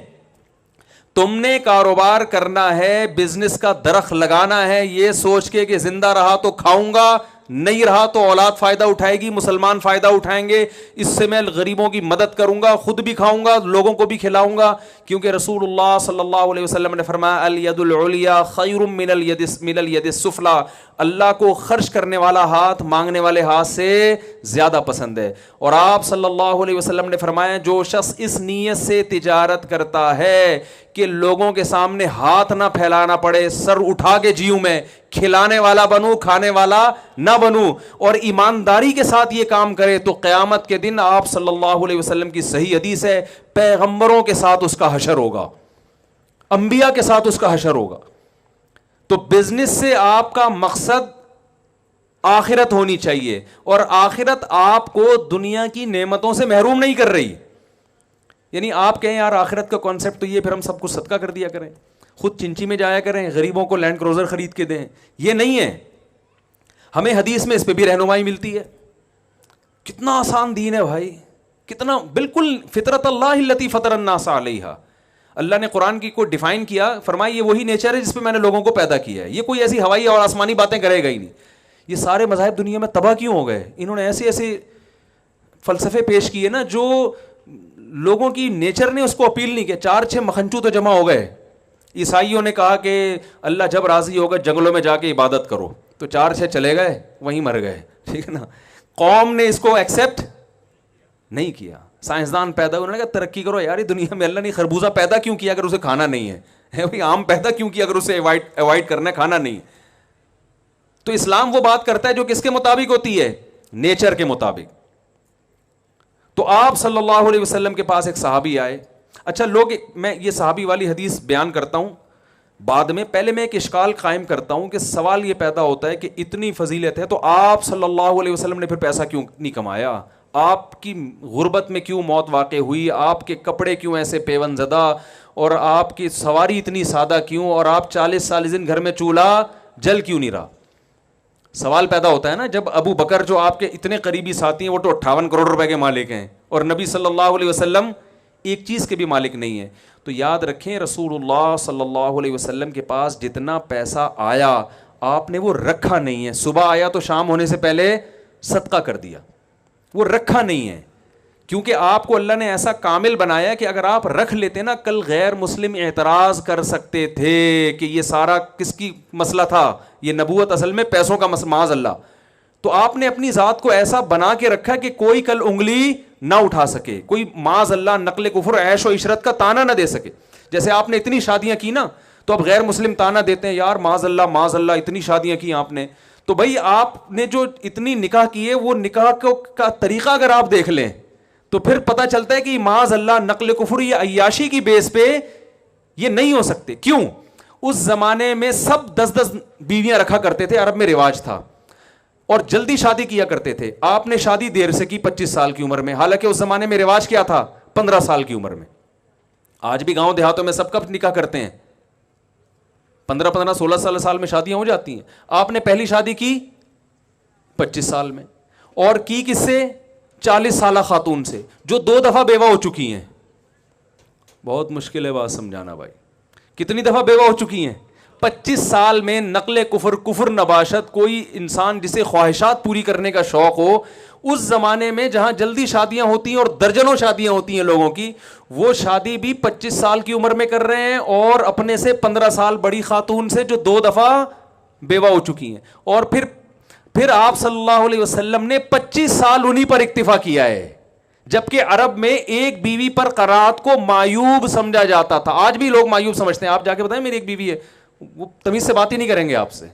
تم نے کاروبار کرنا ہے, بزنس کا درخت لگانا ہے, یہ سوچ کے کہ زندہ رہا تو کھاؤں گا, نہیں رہا تو اولاد فائدہ اٹھائے گی, مسلمان فائدہ اٹھائیں گے, اس سے میں غریبوں کی مدد کروں گا, خود بھی کھاؤں گا, لوگوں کو بھی کھلاؤں گا, کیونکہ رسول اللہ صلی اللہ علیہ وسلم نے فرمایا الید العلیٰ خیر من الید السفلیٰ, اللہ کو خرچ کرنے والا ہاتھ مانگنے والے ہاتھ سے زیادہ پسند ہے. اور آپ صلی اللہ علیہ وسلم نے فرمایا جو شخص اس نیت سے تجارت کرتا ہے کہ لوگوں کے سامنے ہاتھ نہ پھیلانا پڑے, سر اٹھا کے جیوں میں, کھلانے والا بنوں کھانے والا نہ بنوں, اور ایمانداری کے ساتھ یہ کام کرے, تو قیامت کے دن آپ صلی اللہ علیہ وسلم کی صحیح حدیث ہے پیغمبروں کے ساتھ اس کا حشر ہوگا, انبیاء کے ساتھ اس کا حشر ہوگا. تو بزنس سے آپ کا مقصد آخرت ہونی چاہیے, اور آخرت آپ کو دنیا کی نعمتوں سے محروم نہیں کر رہی. یعنی آپ کہیں یار آخرت کا کانسیپٹ تو یہ, پھر ہم سب کچھ صدقہ کر دیا کریں, خود چنچی میں جایا کریں, غریبوں کو لینڈ کروزر خرید کے دیں, یہ نہیں ہے. ہمیں حدیث میں اس پہ بھی رہنمائی ملتی ہے. کتنا آسان دین ہے بھائی, کتنا بالکل فطرت اللہ التی فطر الناس علیہا. اللہ نے قرآن کی کو ڈیفائن کیا, فرمایا یہ وہی نیچر ہے جس پہ میں نے لوگوں کو پیدا کیا ہے, یہ کوئی ایسی ہوائی اور آسمانی باتیں کرے گا ہی نہیں. یہ سارے مذاہب دنیا میں تباہ کیوں ہو گئے؟ انہوں نے ایسے ایسے فلسفے پیش کیے نا جو لوگوں کی نیچر نے اس کو اپیل نہیں کیا. 4-6 مکھنچو تو جمع ہو گئے. عیسائیوں نے کہا کہ اللہ جب راضی ہوگا جنگلوں میں جا کے عبادت کرو, تو 4-6 چلے گئے, وہیں مر گئے, ٹھیک ہے نا. قوم نے اس کو ایکسیپٹ نہیں کیا. سائنسدان پیدا ہونے لگا, ترقی کرو یار, دنیا میں اللہ نے خربوزہ پیدا کیوں کیا اگر اسے کھانا نہیں ہے؟ بھائی آم پیدا کیوں کیا اگر اسے اوائڈ کرنا ہے, کھانا نہیں. تو اسلام وہ بات کرتا ہے جو کس کے مطابق ہوتی ہے؟ نیچر کے مطابق. تو آپ صلی اللہ علیہ وسلم کے پاس ایک صحابی آئے. اچھا لوگ, میں یہ صحابی والی حدیث بیان کرتا ہوں بعد میں, پہلے میں ایک اشکال قائم کرتا ہوں کہ سوال یہ پیدا ہوتا ہے کہ اتنی فضیلت ہے تو آپ صلی اللہ علیہ وسلم نے پھر پیسہ کیوں نہیں کمایا؟ آپ کی غربت میں کیوں موت واقع ہوئی؟ آپ کے کپڑے کیوں ایسے پیون زدہ؟ اور آپ کی سواری اتنی سادہ کیوں؟ اور آپ 40 دن گھر میں چولہا جل کیوں نہیں رہا؟ سوال پیدا ہوتا ہے نا. جب ابو بکر جو آپ کے اتنے قریبی ساتھی ہیں وہ تو 58 کروڑ روپے کے مالک ہیں, اور نبی صلی اللہ علیہ وسلم ایک چیز کے بھی مالک نہیں ہے. تو یاد رکھیں رسول اللہ صلی اللہ علیہ وسلم کے پاس جتنا پیسہ آیا آپ نے وہ رکھا نہیں ہے. صبح آیا تو شام ہونے سے پہلے صدقہ کر دیا, وہ رکھا نہیں ہے, کیونکہ آپ کو اللہ نے ایسا کامل بنایا کہ اگر آپ رکھ لیتے نا, کل غیر مسلم اعتراض کر سکتے تھے کہ یہ سارا کس کی مسئلہ تھا, یہ نبوت اصل میں پیسوں کا معاذ اللہ. تو آپ نے اپنی ذات کو ایسا بنا کے رکھا کہ کوئی کل انگلی نہ اٹھا سکے, کوئی معاذ اللہ نقل کفر عیش و عشرت کا تانا نہ دے سکے. جیسے آپ نے اتنی شادیاں کی نا, تو اب غیر مسلم تانا دیتے ہیں یار معاذ اللہ اتنی شادیاں کی آپ نے. تو بھائی آپ نے جو اتنی نکاح کی ہے, وہ نکاح کا طریقہ اگر آپ دیکھ لیں تو پھر پتہ چلتا ہے کہ معاذ اللہ نقل کفر یا عیاشی کی بیس پہ یہ نہیں ہو سکتے. کیوں؟ اس زمانے میں سب 10 بیویاں رکھا کرتے تھے, عرب میں رواج تھا, اور جلدی شادی کیا کرتے تھے. آپ نے شادی دیر سے کی 25 سال کی عمر میں, حالانکہ اس زمانے میں رواج کیا تھا 15 سال کی عمر میں. آج بھی گاؤں دیہاتوں میں سب کب نکاح کرتے ہیں 15 16 سال میں شادیاں ہو جاتی ہیں. آپ نے پہلی شادی کی 25 سال میں, اور کی کس سے؟ 40 سالہ خاتون سے جو 2 دفعہ بیوہ ہو چکی ہیں. بہت مشکل ہے بات سمجھانا بھائی, کتنی دفعہ بیوہ ہو چکی ہیں؟ 25 سال میں. نقل کفر نباشت. کوئی انسان جسے خواہشات پوری کرنے کا شوق ہو, اس زمانے میں جہاں جلدی شادیاں ہوتی ہیں اور درجنوں شادیاں ہوتی ہیں لوگوں کی, وہ شادی بھی 25 سال کی عمر میں کر رہے ہیں, اور اپنے سے 15 سال بڑی خاتون سے جو 2 دفعہ بیوہ ہو چکی ہیں. اور پھر آپ صلی اللہ علیہ وسلم نے 25 سال انہی پر اکتفا کیا ہے, جبکہ عرب میں ایک بیوی پر قرات کو معیوب سمجھا جاتا تھا. آج بھی لوگ معیوب سمجھتے ہیں. آپ جا کے بتائیں میری ایک بیوی ہے, وہ تمیز سے بات ہی نہیں کریں گے آپ سے.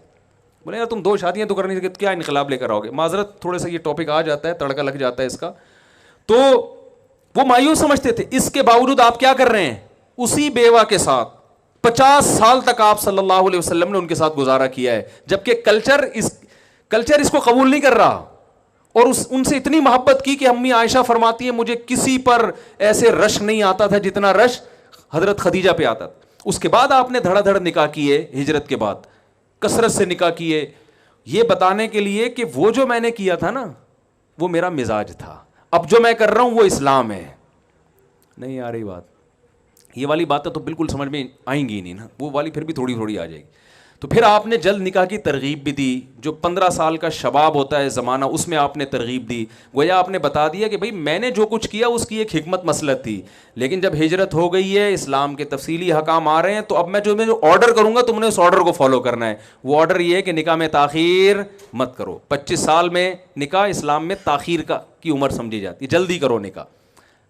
بولے یار تم 2 شادیاں تو کر نہیں سکتے, کیا انقلاب لے کر آؤ گے؟ معذرت تھوڑے سا یہ ٹاپک آ جاتا ہے, تڑکا لگ جاتا ہے اس کا. تو وہ مایوس سمجھتے تھے. اس کے باوجود آپ کیا کر رہے ہیں؟ اسی بیوہ کے ساتھ 50 سال تک آپ صلی اللہ علیہ وسلم نے ان کے ساتھ گزارا کیا ہے, جبکہ کلچر اس کو قبول نہیں کر رہا. اور ان سے اتنی محبت کی کہ امی عائشہ فرماتی ہیں مجھے کسی پر ایسے رش نہیں آتا تھا جتنا رش حضرت خدیجہ پہ آتا تھا. اس کے بعد آپ نے دھڑا دھڑ نکاح کیے, ہجرت کے بعد کثرت سے نکاح کیے, یہ بتانے کے لیے کہ وہ جو میں نے کیا تھا نا وہ میرا مزاج تھا, اب جو میں کر رہا ہوں وہ اسلام ہے. نہیں آ رہی بات؟ یہ والی باتیں تو بالکل سمجھ میں آئیں گی نہیں نا, وہ والی پھر بھی تھوڑی تھوڑی آ جائے گی. تو پھر آپ نے جلد نکاح کی ترغیب بھی دی. جو 15 سال کا شباب ہوتا ہے زمانہ, اس میں آپ نے ترغیب دی. گویا آپ نے بتا دیا کہ بھائی میں نے جو کچھ کیا اس کی ایک حکمت مسلط تھی, لیکن جب ہجرت ہو گئی ہے, اسلام کے تفصیلی حکام آ رہے ہیں, تو اب میں جو آرڈر کروں گا تم نے اس آرڈر کو فالو کرنا ہے. وہ آرڈر یہ ہے کہ نکاح میں تاخیر مت کرو. 25 سال میں نکاح اسلام میں تاخیر کی عمر سمجھی جاتی ہے, جلدی کرو نکاح.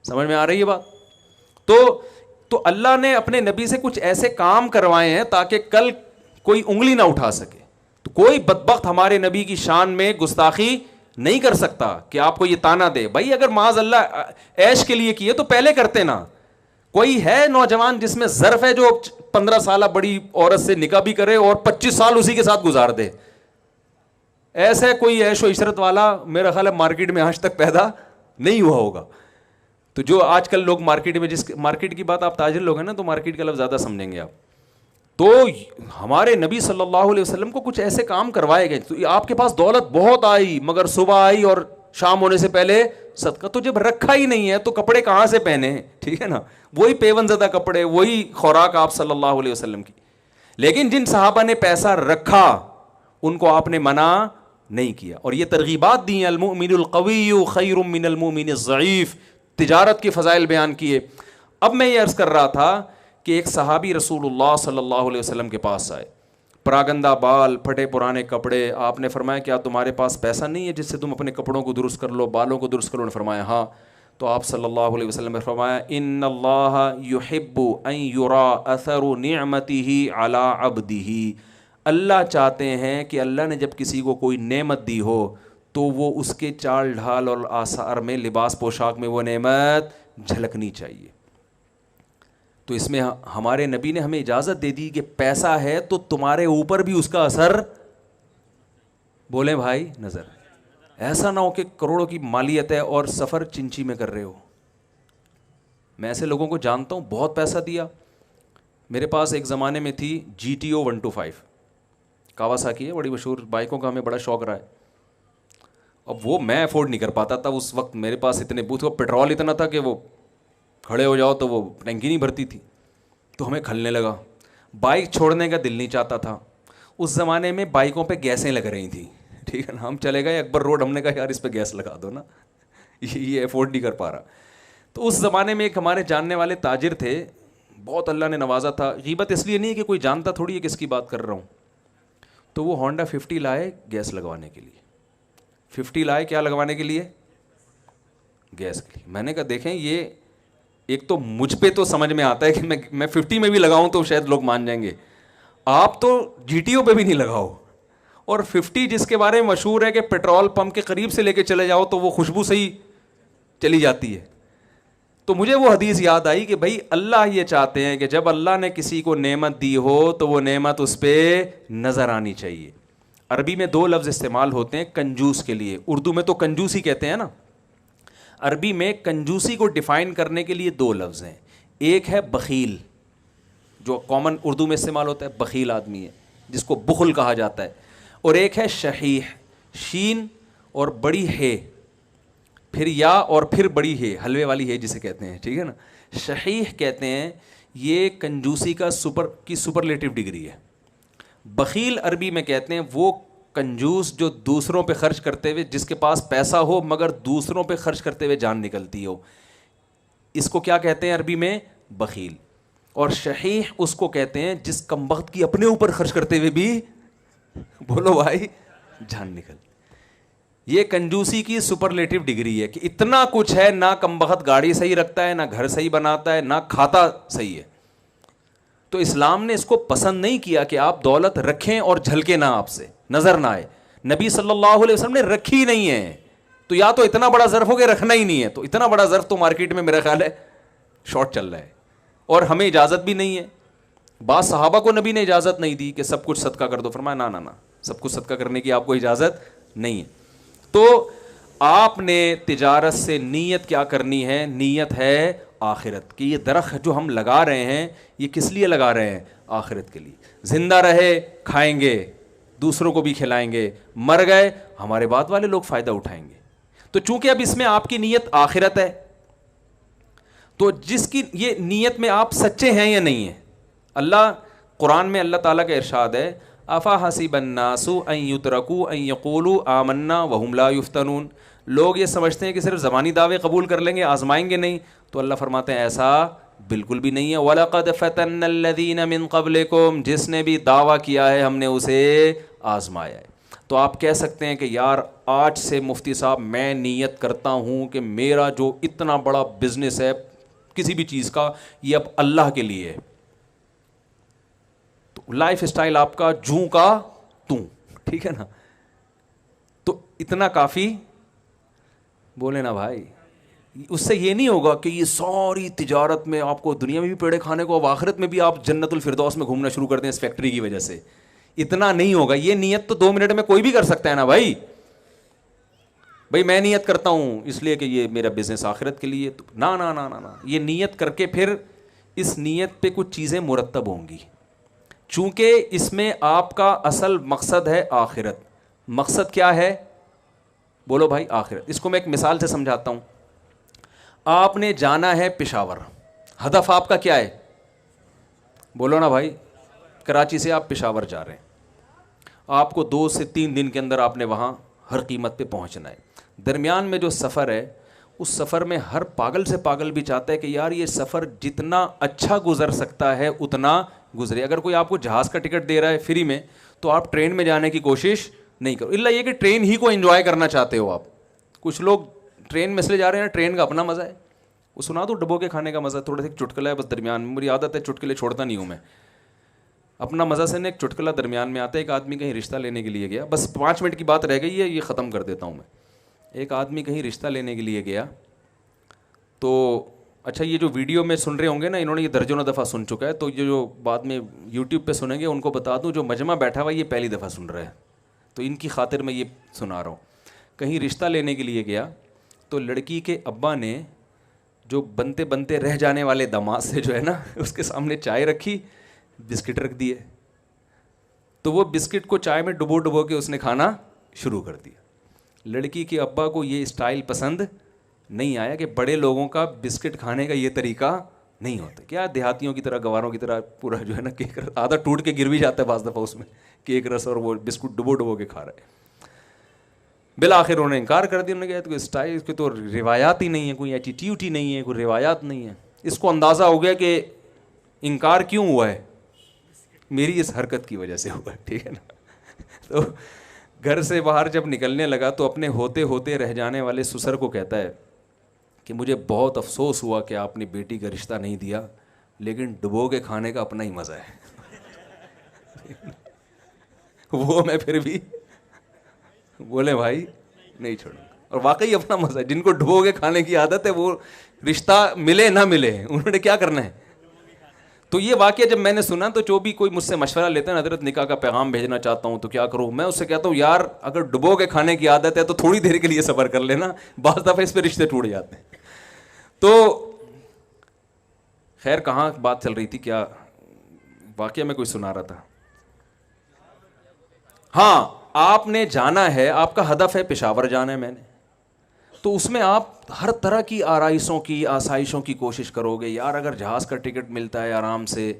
سمجھ میں آ رہی ہے بات؟ تو اللہ نے اپنے نبی سے کچھ ایسے کام کروائے ہیں تاکہ کل کوئی انگلی نہ اٹھا سکے. تو کوئی بدبخت ہمارے نبی کی شان میں گستاخی نہیں کر سکتا کہ آپ کو یہ تانا دے. بھائی اگر معاذ اللہ عیش کے لیے کیے تو پہلے کرتے نا. کوئی ہے نوجوان جس میں ظرف ہے جو 15 سالہ بڑی عورت سے نکاح بھی کرے اور 25 سال اسی کے ساتھ گزار دے؟ ایسے کوئی عیش و عشرت والا میرا خیال ہے مارکیٹ میں آج تک پیدا نہیں ہوا ہوگا. تو جو آج کل لوگ مارکیٹ میں, جس مارکیٹ کی بات, آپ تاجر لوگ ہیں نا تو مارکیٹ کا لفظ زیادہ سمجھیں گے آپ. تو ہمارے نبی صلی اللہ علیہ وسلم کو کچھ ایسے کام کروائے گئے. تو آپ کے پاس دولت بہت آئی مگر صبح آئی اور شام ہونے سے پہلے صدقہ. تو جب رکھا ہی نہیں ہے تو کپڑے کہاں سے پہنے؟ ٹھیک ہے نا, وہی پیون زدہ کپڑے, وہی خوراک آپ صلی اللہ علیہ وسلم کی. لیکن جن صحابہ نے پیسہ رکھا ان کو آپ نے منع نہیں کیا, اور یہ ترغیبات دی ہیں. المؤمن القوی خیر من المؤمن الضعیف, تجارت کے فضائل بیان کیے. اب میں یہ عرض کر رہا تھا کہ ایک صحابی رسول اللہ صلی اللہ علیہ وسلم کے پاس آئے, پراگندہ بال, پھٹے پرانے کپڑے. آپ نے فرمایا کیا تمہارے پاس پیسہ نہیں ہے جس سے تم اپنے کپڑوں کو درست کر لو, بالوں کو درست کر لو؟ نے فرمایا ہاں. تو آپ صلی اللہ علیہ وسلم نے فرمایا ان اللہ یحب ان یرا اثر نعمتہ علی عبدہ. اللہ چاہتے ہیں کہ اللہ نے جب کسی کو کوئی نعمت دی ہو تو وہ اس کے چال ڈھال اور آثار میں, لباس پوشاک میں وہ نعمت جھلکنی چاہیے. تو اس میں ہمارے نبی نے ہمیں اجازت دے دی کہ پیسہ ہے تو تمہارے اوپر بھی اس کا اثر, بولیں بھائی, نظر. ایسا نہ ہو کہ کروڑوں کی مالیت ہے اور سفر چنچی میں کر رہے ہو. میں ایسے لوگوں کو جانتا ہوں, بہت پیسہ دیا. میرے پاس ایک زمانے میں تھی GTO 125, کاواساکی ہے, بڑی مشہور بائکوں کا ہمیں بڑا شوق رہا ہے. اب وہ میں افورڈ نہیں کر پاتا تھا اس وقت, میرے پاس اتنے بوتھ, پیٹرول اتنا تھا کہ وہ کھڑے ہو جاؤ تو وہ ٹینکی نہیں بھرتی تھی. تو ہمیں کھلنے لگا, بائک چھوڑنے کا دل نہیں چاہتا تھا. اس زمانے میں بائکوں پہ گیسیں لگ رہی تھیں, ٹھیک ہے نا. ہم چلے گئے اکبر روڈ, ہم نے کہا یار اس پہ گیس لگا دو نا, یہ افورڈ نہیں کر پا رہا. تو اس زمانے میں ایک ہمارے جاننے والے تاجر تھے, بہت اللہ نے نوازا تھا. غیبت اس لیے نہیں ہے کہ کوئی جانتا تھوڑی ہے کس کی بات کر رہا ہوں. تو وہ ہونڈا 50 لائے گیس لگوانے کے لیے. 50 لائے کیا لگوانے کے لیے؟ گیس کے لیے. میں نے کہا دیکھیں یہ ایک تو مجھ پہ تو سمجھ میں آتا ہے کہ میں 50 میں بھی لگاؤں تو شاید لوگ مان جائیں گے, آپ تو GTO پہ بھی نہیں لگاؤ. اور 50 جس کے بارے میں مشہور ہے کہ پیٹرول پمپ کے قریب سے لے کے چلے جاؤ تو وہ خوشبو سے ہی چلی جاتی ہے. تو مجھے وہ حدیث یاد آئی کہ بھائی اللہ یہ چاہتے ہیں کہ جب اللہ نے کسی کو نعمت دی ہو تو وہ نعمت اس پہ نظر آنی چاہیے. عربی میں 2 لفظ استعمال ہوتے ہیں کنجوس کے لیے, اردو میں تو کنجوسی کہتے ہیں نا. عربی میں کنجوسی کو ڈیفائن کرنے کے لیے 2 لفظ ہیں. ایک ہے بخیل, جو کامن اردو میں استعمال ہوتا ہے, بخیل آدمی ہے جس کو بخل کہا جاتا ہے. اور ایک ہے شحیح, شین اور بڑی ہے, پھر یا اور پھر بڑی ہے, حلوے والی ہے جسے کہتے ہیں, ٹھیک ہے نا. شحیح کہتے ہیں یہ کنجوسی کا سپرلیٹو ڈگری ہے. بخیل عربی میں کہتے ہیں وہ کنجوس جو دوسروں پہ خرچ کرتے ہوئے, جس کے پاس پیسہ ہو مگر دوسروں پہ خرچ کرتے ہوئے جان نکلتی ہو, اس کو کیا کہتے ہیں عربی میں؟ بخیل. اور شحیح اس کو کہتے ہیں جس کمبخت کی اپنے اوپر خرچ کرتے ہوئے بھی, بولو بھائی, جان نکل. یہ کنجوسی کی سپرلیٹو ڈگری ہے کہ اتنا کچھ ہے, نہ کمبخت گاڑی صحیح رکھتا ہے, نہ گھر صحیح بناتا ہے, نہ کھاتا صحیح ہے. تو اسلام نے اس کو پسند نہیں کیا کہ آپ دولت رکھیں اور جھلکے نہ, آپ سے نظر نہ آئے. نبی صلی اللہ علیہ وسلم نے رکھی نہیں ہے. تو یا تو اتنا بڑا ظرف ہو کہ رکھنا ہی نہیں ہے, تو اتنا بڑا ظرف تو مارکیٹ میں میرا خیال ہے شارٹ چل رہا ہے, اور ہمیں اجازت بھی نہیں ہے. بعض صحابہ کو نبی نے اجازت نہیں دی کہ سب کچھ صدقہ کر دو, فرمایا نہ, سب کچھ صدقہ کرنے کی آپ کو اجازت نہیں ہے. تو آپ نے تجارت سے نیت کیا کرنی ہے؟ نیت ہے آخرت کی. یہ درخت جو ہم لگا رہے ہیں یہ کس لیے لگا رہے ہیں؟ آخرت کے لیے. زندہ رہے کھائیں گے, دوسروں کو بھی کھلائیں گے, مر گئے ہمارے بعد والے لوگ فائدہ اٹھائیں گے. تو چونکہ اب اس میں آپ کی نیت آخرت ہے, تو جس کی یہ نیت میں آپ سچے ہیں یا نہیں ہیں. اللہ قرآن میں اللہ تعالیٰ کا ارشاد ہے, افا حسب الناس ان یترکوا ان یقولوا آمنا وهم لا یفتنون. لوگ یہ سمجھتے ہیں کہ صرف زبانی دعوے قبول کر لیں گے, آزمائیں گے نہیں. تو اللہ فرماتے ہیں ایسا بالکل بھی نہیں ہے. وَلَقَدْ فَتَنَّ الَّذِينَ مِن قَبْلِكُمْ, جس نے بھی دعویٰ کیا ہے ہم نے اسے آزمایا ہے. تو آپ کہہ سکتے ہیں کہ یار آج سے مفتی صاحب میں نیت کرتا ہوں کہ میرا جو اتنا بڑا بزنس ہے کسی بھی چیز کا, یہ اب اللہ کے لیے ہے. تو لائف اسٹائل آپ کا جوں کا توں, ٹھیک ہے نا, تو اتنا کافی بولے نا بھائی. اس سے یہ نہیں ہوگا کہ یہ ساری تجارت میں آپ کو دنیا میں بھی پیڑے کھانے کو, اب آخرت میں بھی آپ جنت الفردوس میں گھومنا شروع کر دیں اس فیکٹری کی وجہ سے. اتنا نہیں ہوگا. یہ نیت تو 2 منٹ میں کوئی بھی کر سکتا ہے نا بھائی. بھائی میں نیت کرتا ہوں اس لیے کہ یہ میرا بزنس آخرت کے لیے, تو نا نا نا نا نا, یہ نیت کر کے پھر اس نیت پہ کچھ چیزیں مرتب ہوں گی. چونکہ اس میں آپ کا اصل مقصد ہے آخرت. مقصد کیا ہے بولو بھائی؟ آخرت. اس کو میں ایک مثال سے سمجھاتا ہوں. آپ نے جانا ہے پشاور, ہدف آپ کا کیا ہے بولو نا بھائی؟ کراچی سے آپ پشاور جا رہے ہیں, آپ کو 2 سے 3 دن کے اندر آپ نے وہاں ہر قیمت پہ پہنچنا ہے. درمیان میں جو سفر ہے اس سفر میں ہر پاگل سے پاگل بھی چاہتا ہے کہ یار یہ سفر جتنا اچھا گزر سکتا ہے اتنا گزرے. اگر کوئی آپ کو جہاز کا ٹکٹ دے رہا ہے فری میں تو آپ ٹرین میں جانے کی کوشش نہیں کرو, الا یہ کہ ٹرین ہی کو انجوائے کرنا چاہتے ہو آپ. کچھ لوگ ٹرین میں اس لیے جا رہے ہیں, ٹرین کا اپنا مزہ ہے. وہ سنا دو ڈبو کے کھانے کا مزہ, تھوڑا سا ایک چٹکلا ہے بس درمیان میں. میری عادت ہے چٹکلے چھوڑتا نہیں ہوں میں. اپنا مزہ سے ایک چٹکلا درمیان میں آتا ہے. ایک آدمی کہیں رشتہ لینے کے لیے گیا, بس 5 منٹ کی بات رہ گئی ہے, یہ ختم کر دیتا ہوں میں. ایک آدمی کہیں رشتہ لینے کے لیے گیا تو اچھا یہ جو ویڈیو میں سن رہے ہوں گے نا, انہوں نے یہ درجنوں دفعہ سن چکا ہے, تو یہ جو بعد میں یوٹیوب پہ سنیں گے ان کو بتا دوں جو مجمع بیٹھا ہوا یہ پہلی دفعہ سن رہا ہے, تو ان کی خاطر میں یہ سنا رہا ہوں. کہیں رشتہ لینے کے لیے گیا تو لڑکی کے ابا نے جو بنتے بنتے رہ جانے والے داماد سے جو ہے نا اس کے سامنے چائے رکھی, بسکٹ رکھ دیے. تو وہ بسکٹ کو چائے میں ڈبو ڈبو کے اس نے کھانا شروع کر دیا. لڑکی کے ابا کو یہ اسٹائل پسند نہیں آیا کہ بڑے لوگوں کا بسکٹ کھانے کا یہ طریقہ نہیں ہوتا. کیا دیہاتیوں کی طرح گواروں کی طرح پورا جو ہے نا کیک آدھا ٹوٹ کے گر بھی جاتا ہے بعض دفعہ اس میں کیک رس, اور وہ بسکٹ ڈبو ڈبو کے کھا رہا ہے. بالآخر انہوں نے انکار کر دیا. انہوں نے کہا تو اسٹائل اس کی تو روایات ہی نہیں ہے, کوئی ایٹیٹیوڈ ہی نہیں ہے, کوئی روایات نہیں ہے. اس کو اندازہ ہو گیا کہ انکار کیوں ہوا ہے, میری اس حرکت کی وجہ سے ہوا ہے, ٹھیک ہے نا. تو گھر سے باہر جب نکلنے لگا تو اپنے ہوتے ہوتے رہ جانے والے سسر کو کہتا ہے کہ مجھے بہت افسوس ہوا کہ آپ نے بیٹی کا رشتہ نہیں دیا, لیکن ڈبو کے کھانے کا اپنا ہی مزہ ہے. وہ میں پھر بھی بولے بھائی نہیں چھوڑوں. اور واقعی اپنا مزہ ہے. جن کو ڈبو کے کھانے کی عادت ہے وہ رشتہ ملے نہ ملے انہوں نے کیا کرنا ہے. تو یہ واقعہ جب میں نے سنا تو جو بھی کوئی مجھ سے مشورہ لیتا ہے, حضرت نکاح کا پیغام بھیجنا چاہتا ہوں تو کیا کروں, میں اس سے کہتا ہوں یار اگر ڈبو کے کھانے کی عادت ہے تو تھوڑی دیر کے لیے صبر کر لینا, بعض دفعہ اس پہ رشتے ٹوٹ جاتے ہیں. تو خیر کہاں بات چل رہی تھی, کیا واقعہ میں کوئی سنا رہا تھا. ہاں آپ نے جانا ہے, آپ کا ہدف ہے پشاور جانا ہے میں نے, تو اس میں آپ ہر طرح کی آرائشوں کی آسائشوں کی کوشش کرو گے. یار اگر جہاز کا ٹکٹ ملتا ہے آرام سے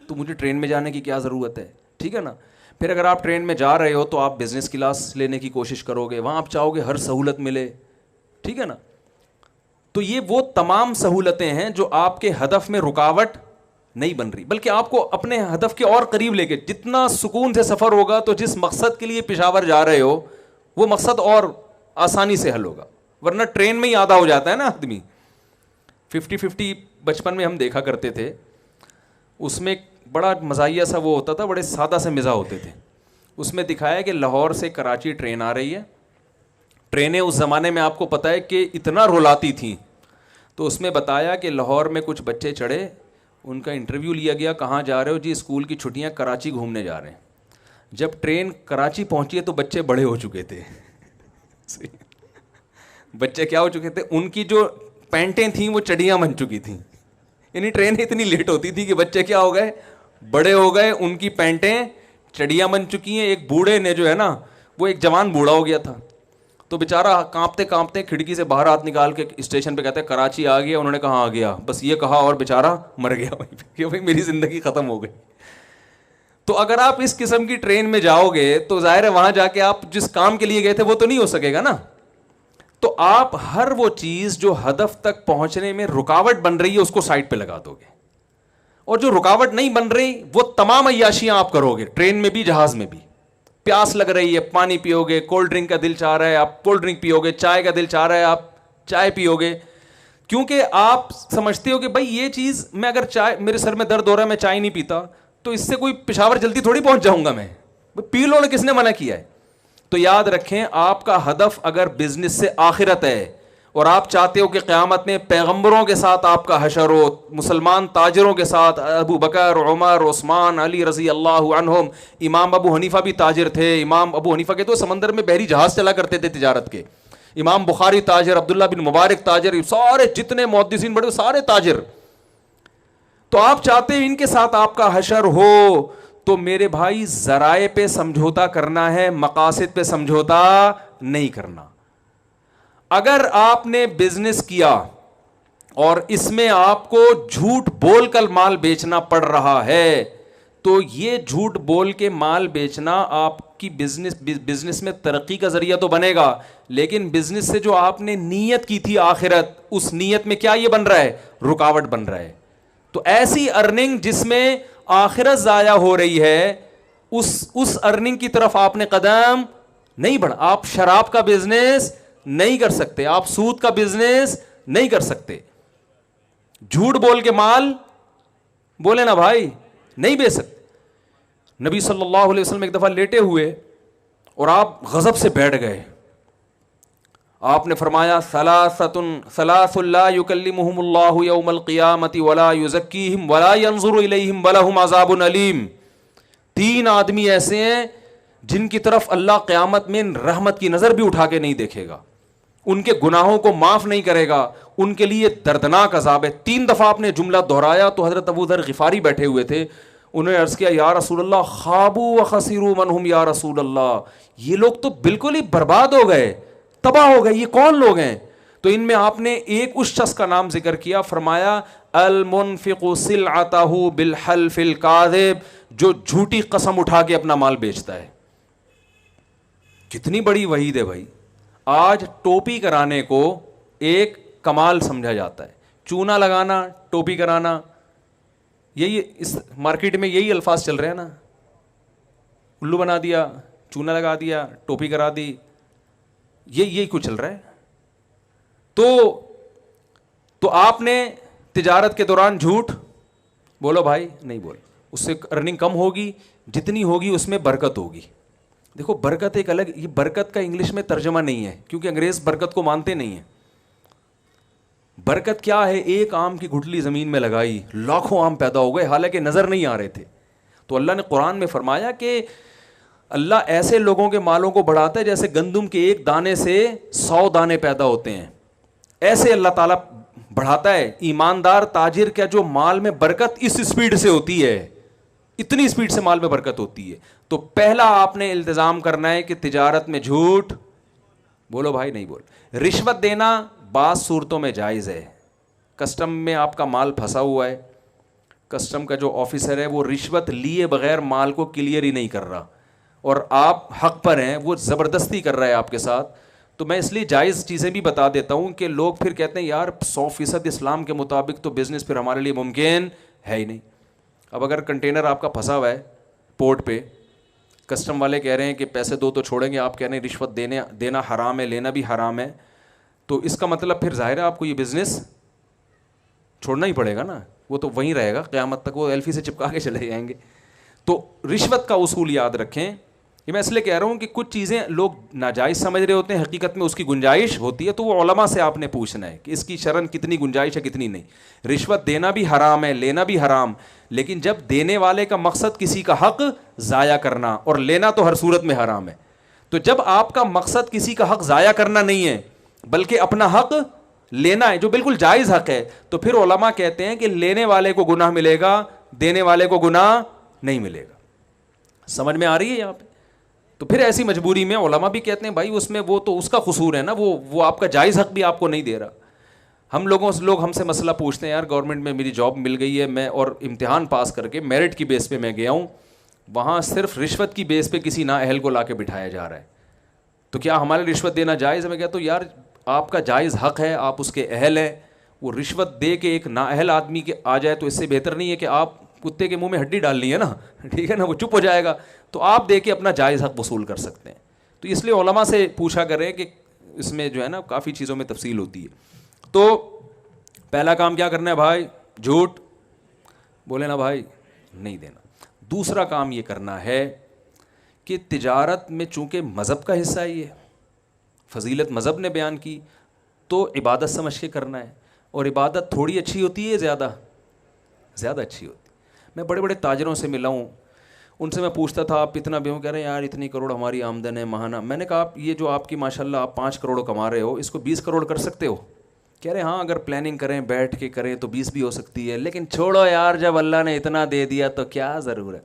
تو مجھے ٹرین میں جانے کی کیا ضرورت ہے, ٹھیک ہے نا. پھر اگر آپ ٹرین میں جا رہے ہو تو آپ بزنس کلاس لینے کی کوشش کرو گے, وہاں آپ چاہو گے ہر سہولت ملے, ٹھیک ہے نا. تو یہ وہ تمام سہولتیں ہیں جو آپ کے ہدف میں رکاوٹ نہیں بن رہی, بلکہ آپ کو اپنے ہدف کے اور قریب لے کے, جتنا سکون سے سفر ہوگا تو جس مقصد کے لیے پشاور جا رہے ہو وہ مقصد اور آسانی سے حل ہوگا. ورنہ ٹرین میں ہی آدھا ہو جاتا ہے نا آدمی. 50-50 بچپن میں ہم دیکھا کرتے تھے, اس میں بڑا مزاحیہ سا وہ ہوتا تھا, بڑے سادہ سے مزاح ہوتے تھے. اس میں دکھایا کہ لاہور سے کراچی ٹرین آ رہی ہے. ٹرینیں اس زمانے میں آپ کو پتہ ہے کہ اتنا رلاتی تھیں, تو اس میں بتایا کہ لاہور میں کچھ بچے چڑھے, ان کا انٹرویو لیا گیا, کہاں جا رہے ہو جی, اسکول کی چھٹیاں کراچی گھومنے جا رہے ہیں. جب ٹرین کراچی پہنچی ہے تو بچے بڑے ہو چکے تھے. بچے کیا ہو چکے تھے, ان کی جو پینٹیں تھیں وہ چڑیاں بن چکی تھیں. یعنی ٹرین اتنی لیٹ ہوتی تھی کہ بچے کیا ہو گئے, بڑے ہو گئے, ان کی پینٹیں چڑیاں بن چکی ہیں. ایک بوڑھے نے جو ہے نا وہ ایک جوان بوڑھا ہو گیا تھا, تو بیچارہ کانپتے کانپتے کھڑکی سے باہر ہاتھ نکال کے اسٹیشن پہ کہتے ہیں کراچی آ گیا. انہوں نے کہا آ گیا, بس یہ کہا اور بیچارہ مر گیا وہیں پہ کہ بھائی میری زندگی ختم ہو گئی. تو اگر آپ اس قسم کی ٹرین میں جاؤ گے تو ظاہر ہے وہاں جا کے آپ جس کام کے لیے گئے تھے وہ تو نہیں ہو سکے گا نا. تو آپ ہر وہ چیز جو ہدف تک پہنچنے میں رکاوٹ بن رہی ہے اس کو سائڈ پہ لگا دو گے, اور جو رکاوٹ نہیں بن رہی وہ تمام عیاشیاں آپ کرو گے, ٹرین میں بھی جہاز میں بھی. پیاس لگ رہی ہے پانی پیو گے, کولڈ ڈرنک کا دل چاہ رہا ہے آپ کولڈ ڈرنک پیو گے, چائے کا دل چاہ رہا ہے آپ چائے پیو گے, کیونکہ آپ سمجھتے ہو کہ بھائی یہ چیز میں اگر چائے, میرے سر میں درد ہو رہا ہے میں چائے نہیں پیتا تو اس سے کوئی پشاور جلدی تھوڑی پہنچ جاؤں گا میں, پی لو, کس نے منع کیا ہے. تو یاد رکھیں آپ کا ہدف اگر بزنس سے آخرت ہے اور آپ چاہتے ہو کہ قیامت میں پیغمبروں کے ساتھ آپ کا حشر ہو, مسلمان تاجروں کے ساتھ, ابو بکر, عمر, عثمان, علی رضی اللہ عنہم, امام ابو حنیفہ بھی تاجر تھے, امام ابو حنیفہ کے تو سمندر میں بحری جہاز چلا کرتے تھے تجارت کے, امام بخاری تاجر, عبداللہ بن مبارک تاجر, سارے جتنے محدثین بڑے سارے تاجر. تو آپ چاہتے ہیں ان کے ساتھ آپ کا حشر ہو, تو میرے بھائی ذرائع پہ سمجھوتا کرنا ہے, مقاصد پہ سمجھوتا نہیں کرنا. اگر آپ نے بزنس کیا اور اس میں آپ کو جھوٹ بول کر مال بیچنا پڑ رہا ہے تو یہ جھوٹ بول کے مال بیچنا آپ کی بزنس میں ترقی کا ذریعہ تو بنے گا, لیکن بزنس سے جو آپ نے نیت کی تھی آخرت, اس نیت میں کیا یہ بن رہا ہے, رکاوٹ بن رہا ہے. تو ایسی ارننگ جس میں آخرت ضائع ہو رہی ہے اس ارننگ کی طرف آپ نے قدم نہیں بڑھا. آپ شراب کا بزنس نہیں کر سکتے, آپ سود کا بزنس نہیں کر سکتے, جھوٹ بول کے مال بولے نا بھائی نہیں بیچ سکتے. نبی صلی اللہ علیہ وسلم ایک دفعہ لیٹے ہوئے اور آپ غضب سے بیٹھ گئے, آپ نے فرمایا ثلاث لا یکلمہم اللہ یوم القیامۃ ولا یزکیہم ولا ینظر الیہم ولہم عذاب علیم. 3 آدمی ایسے ہیں جن کی طرف اللہ قیامت میں رحمت کی نظر بھی اٹھا کے نہیں دیکھے گا, ان کے گناہوں کو معاف نہیں کرے گا, ان کے لیے دردناک عذاب ہے. 3 دفعہ آپ نے جملہ دہرایا تو حضرت ابو ذر غفاری بیٹھے ہوئے تھے, انہوں نے عرض کیا یا رسول اللہ خابوا وخسروا من هم یا رسول اللہ, یہ لوگ تو بالکل ہی برباد ہو گئے, تباہ ہو گئے, یہ کون لوگ ہیں؟ تو ان میں آپ نے ایک اس شخص کا نام ذکر کیا, فرمایا المنفق سلعتہ بالحلف الکاذب, جو جھوٹی قسم اٹھا کے اپنا مال بیچتا ہے. کتنی بڑی وعید ہے بھائی. آج ٹوپی کرانے کو ایک کمال سمجھا جاتا ہے, چونا لگانا, ٹوپی کرانا, یہی اس مارکیٹ میں یہی الفاظ چل رہے ہیں نا, الو بنا دیا, چونا لگا دیا, ٹوپی کرا دی, یہی کچھ چل رہا ہے. تو آپ نے تجارت کے دوران جھوٹ بولو بھائی نہیں بول, اس سے ارننگ کم ہوگی, جتنی ہوگی اس میں برکت ہوگی. دیکھو برکت ایک الگ, یہ برکت کا انگلش میں ترجمہ نہیں ہے کیونکہ انگریز برکت کو مانتے نہیں ہیں. برکت کیا ہے؟ ایک آم کی گٹھلی زمین میں لگائی, لاکھوں آم پیدا ہو گئے حالانکہ نظر نہیں آ رہے تھے. تو اللہ نے قرآن میں فرمایا کہ اللہ ایسے لوگوں کے مالوں کو بڑھاتا ہے جیسے گندم کے ایک دانے سے 100 دانے پیدا ہوتے ہیں, ایسے اللہ تعالیٰ بڑھاتا ہے. ایماندار تاجر کا جو مال میں برکت اس اسپیڈ سے ہوتی ہے, اتنی اسپیڈ سے مال میں برکت ہوتی ہے. تو پہلا آپ نے التزام کرنا ہے کہ تجارت میں جھوٹ بولو بھائی نہیں بول. رشوت دینا بعض صورتوں میں جائز ہے. کسٹم میں آپ کا مال پھنسا ہوا ہے, کسٹم کا جو آفیسر ہے وہ رشوت لیے بغیر مال کو کلیئر ہی نہیں کر رہا اور آپ حق پر ہیں, وہ زبردستی کر رہا ہے آپ کے ساتھ. تو میں اس لیے جائز چیزیں بھی بتا دیتا ہوں کہ لوگ پھر کہتے ہیں یار 100% اسلام کے مطابق تو بزنس پھر ہمارے لیے ممکن ہے ہی نہیں. اب اگر کنٹینر آپ کا پھنسا ہوا ہے پورٹ پہ, کسٹم والے کہہ رہے ہیں کہ پیسے دو تو چھوڑیں گے, آپ کہہ رہے ہیں رشوت دینا حرام ہے, لینا بھی حرام ہے, تو اس کا مطلب پھر ظاہر ہے آپ کو یہ بزنس چھوڑنا ہی پڑے گا نا, وہ تو وہیں رہے گا قیامت تک, وہ ایلفی سے چپکا کے چلے جائیں گے. تو رشوت کا اصول یاد رکھیں. یہ میں اس لیے کہہ رہا ہوں کہ کچھ چیزیں لوگ ناجائز سمجھ رہے ہوتے ہیں, حقیقت میں اس کی گنجائش ہوتی ہے, تو وہ علماء سے آپ نے پوچھنا ہے کہ اس کی شرعاً کتنی گنجائش ہے کتنی نہیں. رشوت دینا بھی حرام ہے, لینا بھی حرام, لیکن جب دینے والے کا مقصد کسی کا حق ضائع کرنا, اور لینا تو ہر صورت میں حرام ہے, تو جب آپ کا مقصد کسی کا حق ضائع کرنا نہیں ہے بلکہ اپنا حق لینا ہے جو بالکل جائز حق ہے, تو پھر علماء کہتے ہیں کہ لینے والے کو گناہ ملے گا, دینے والے کو گناہ نہیں ملے گا. سمجھ میں آ رہی ہے یہاں پہ؟ تو پھر ایسی مجبوری میں علماء بھی کہتے ہیں بھائی اس میں وہ تو اس کا قصور ہے نا, وہ آپ کا جائز حق بھی آپ کو نہیں دے رہا. لوگ ہم سے مسئلہ پوچھتے ہیں, یار گورنمنٹ میں میری جاب مل گئی ہے, میں اور امتحان پاس کر کے میرٹ کی بیس پہ میں گیا ہوں, وہاں صرف رشوت کی بیس پہ کسی نااہل کو لا کے بٹھایا جا رہا ہے. تو کیا ہمارے رشوت دینا جائز ہے؟ میں کہتا ہوں یار آپ کا جائز حق ہے, آپ اس کے اہل ہیں. وہ رشوت دے کے ایک نااہل آدمی کے آ جائے تو اس سے بہتر نہیں ہے کہ آپ کتے کے منہ میں ہڈی ڈال لی ہے نا, ٹھیک ہے نا, وہ چپ ہو جائے گا. تو آپ دے کے اپنا جائز حق وصول کر سکتے ہیں. تو اس لیے علماء سے پوچھا کریں کہ اس میں جو ہے نا کافی چیزوں میں تفصیل ہوتی ہے. تو پہلا کام کیا کرنا ہے بھائی؟ جھوٹ بولے نا بھائی, نہیں دینا. دوسرا کام یہ کرنا ہے کہ تجارت میں چونکہ مذہب کا حصہ ہی ہے, فضیلت مذہب نے بیان کی, تو عبادت سمجھ کے کرنا ہے. اور عبادت تھوڑی اچھی ہوتی ہے, زیادہ اچھی ہوتی ہے. میں بڑے بڑے تاجروں سے ملا ہوں, ان سے میں پوچھتا تھا آپ اتنا بیوں, کہہ رہے ہیں یار اتنی کروڑ ہماری آمدن ہے ماہانہ. میں نے کہا آپ یہ جو آپ کی ماشاءاللہ آپ 5 کروڑ کما رہے ہو, اس کو 20 کروڑ کر سکتے ہو؟ کہہ رہے ہاں اگر پلاننگ کریں بیٹھ کے کریں تو 20 بھی ہو سکتی ہے, لیکن چھوڑو یار جب اللہ نے اتنا دے دیا تو کیا ضرورت.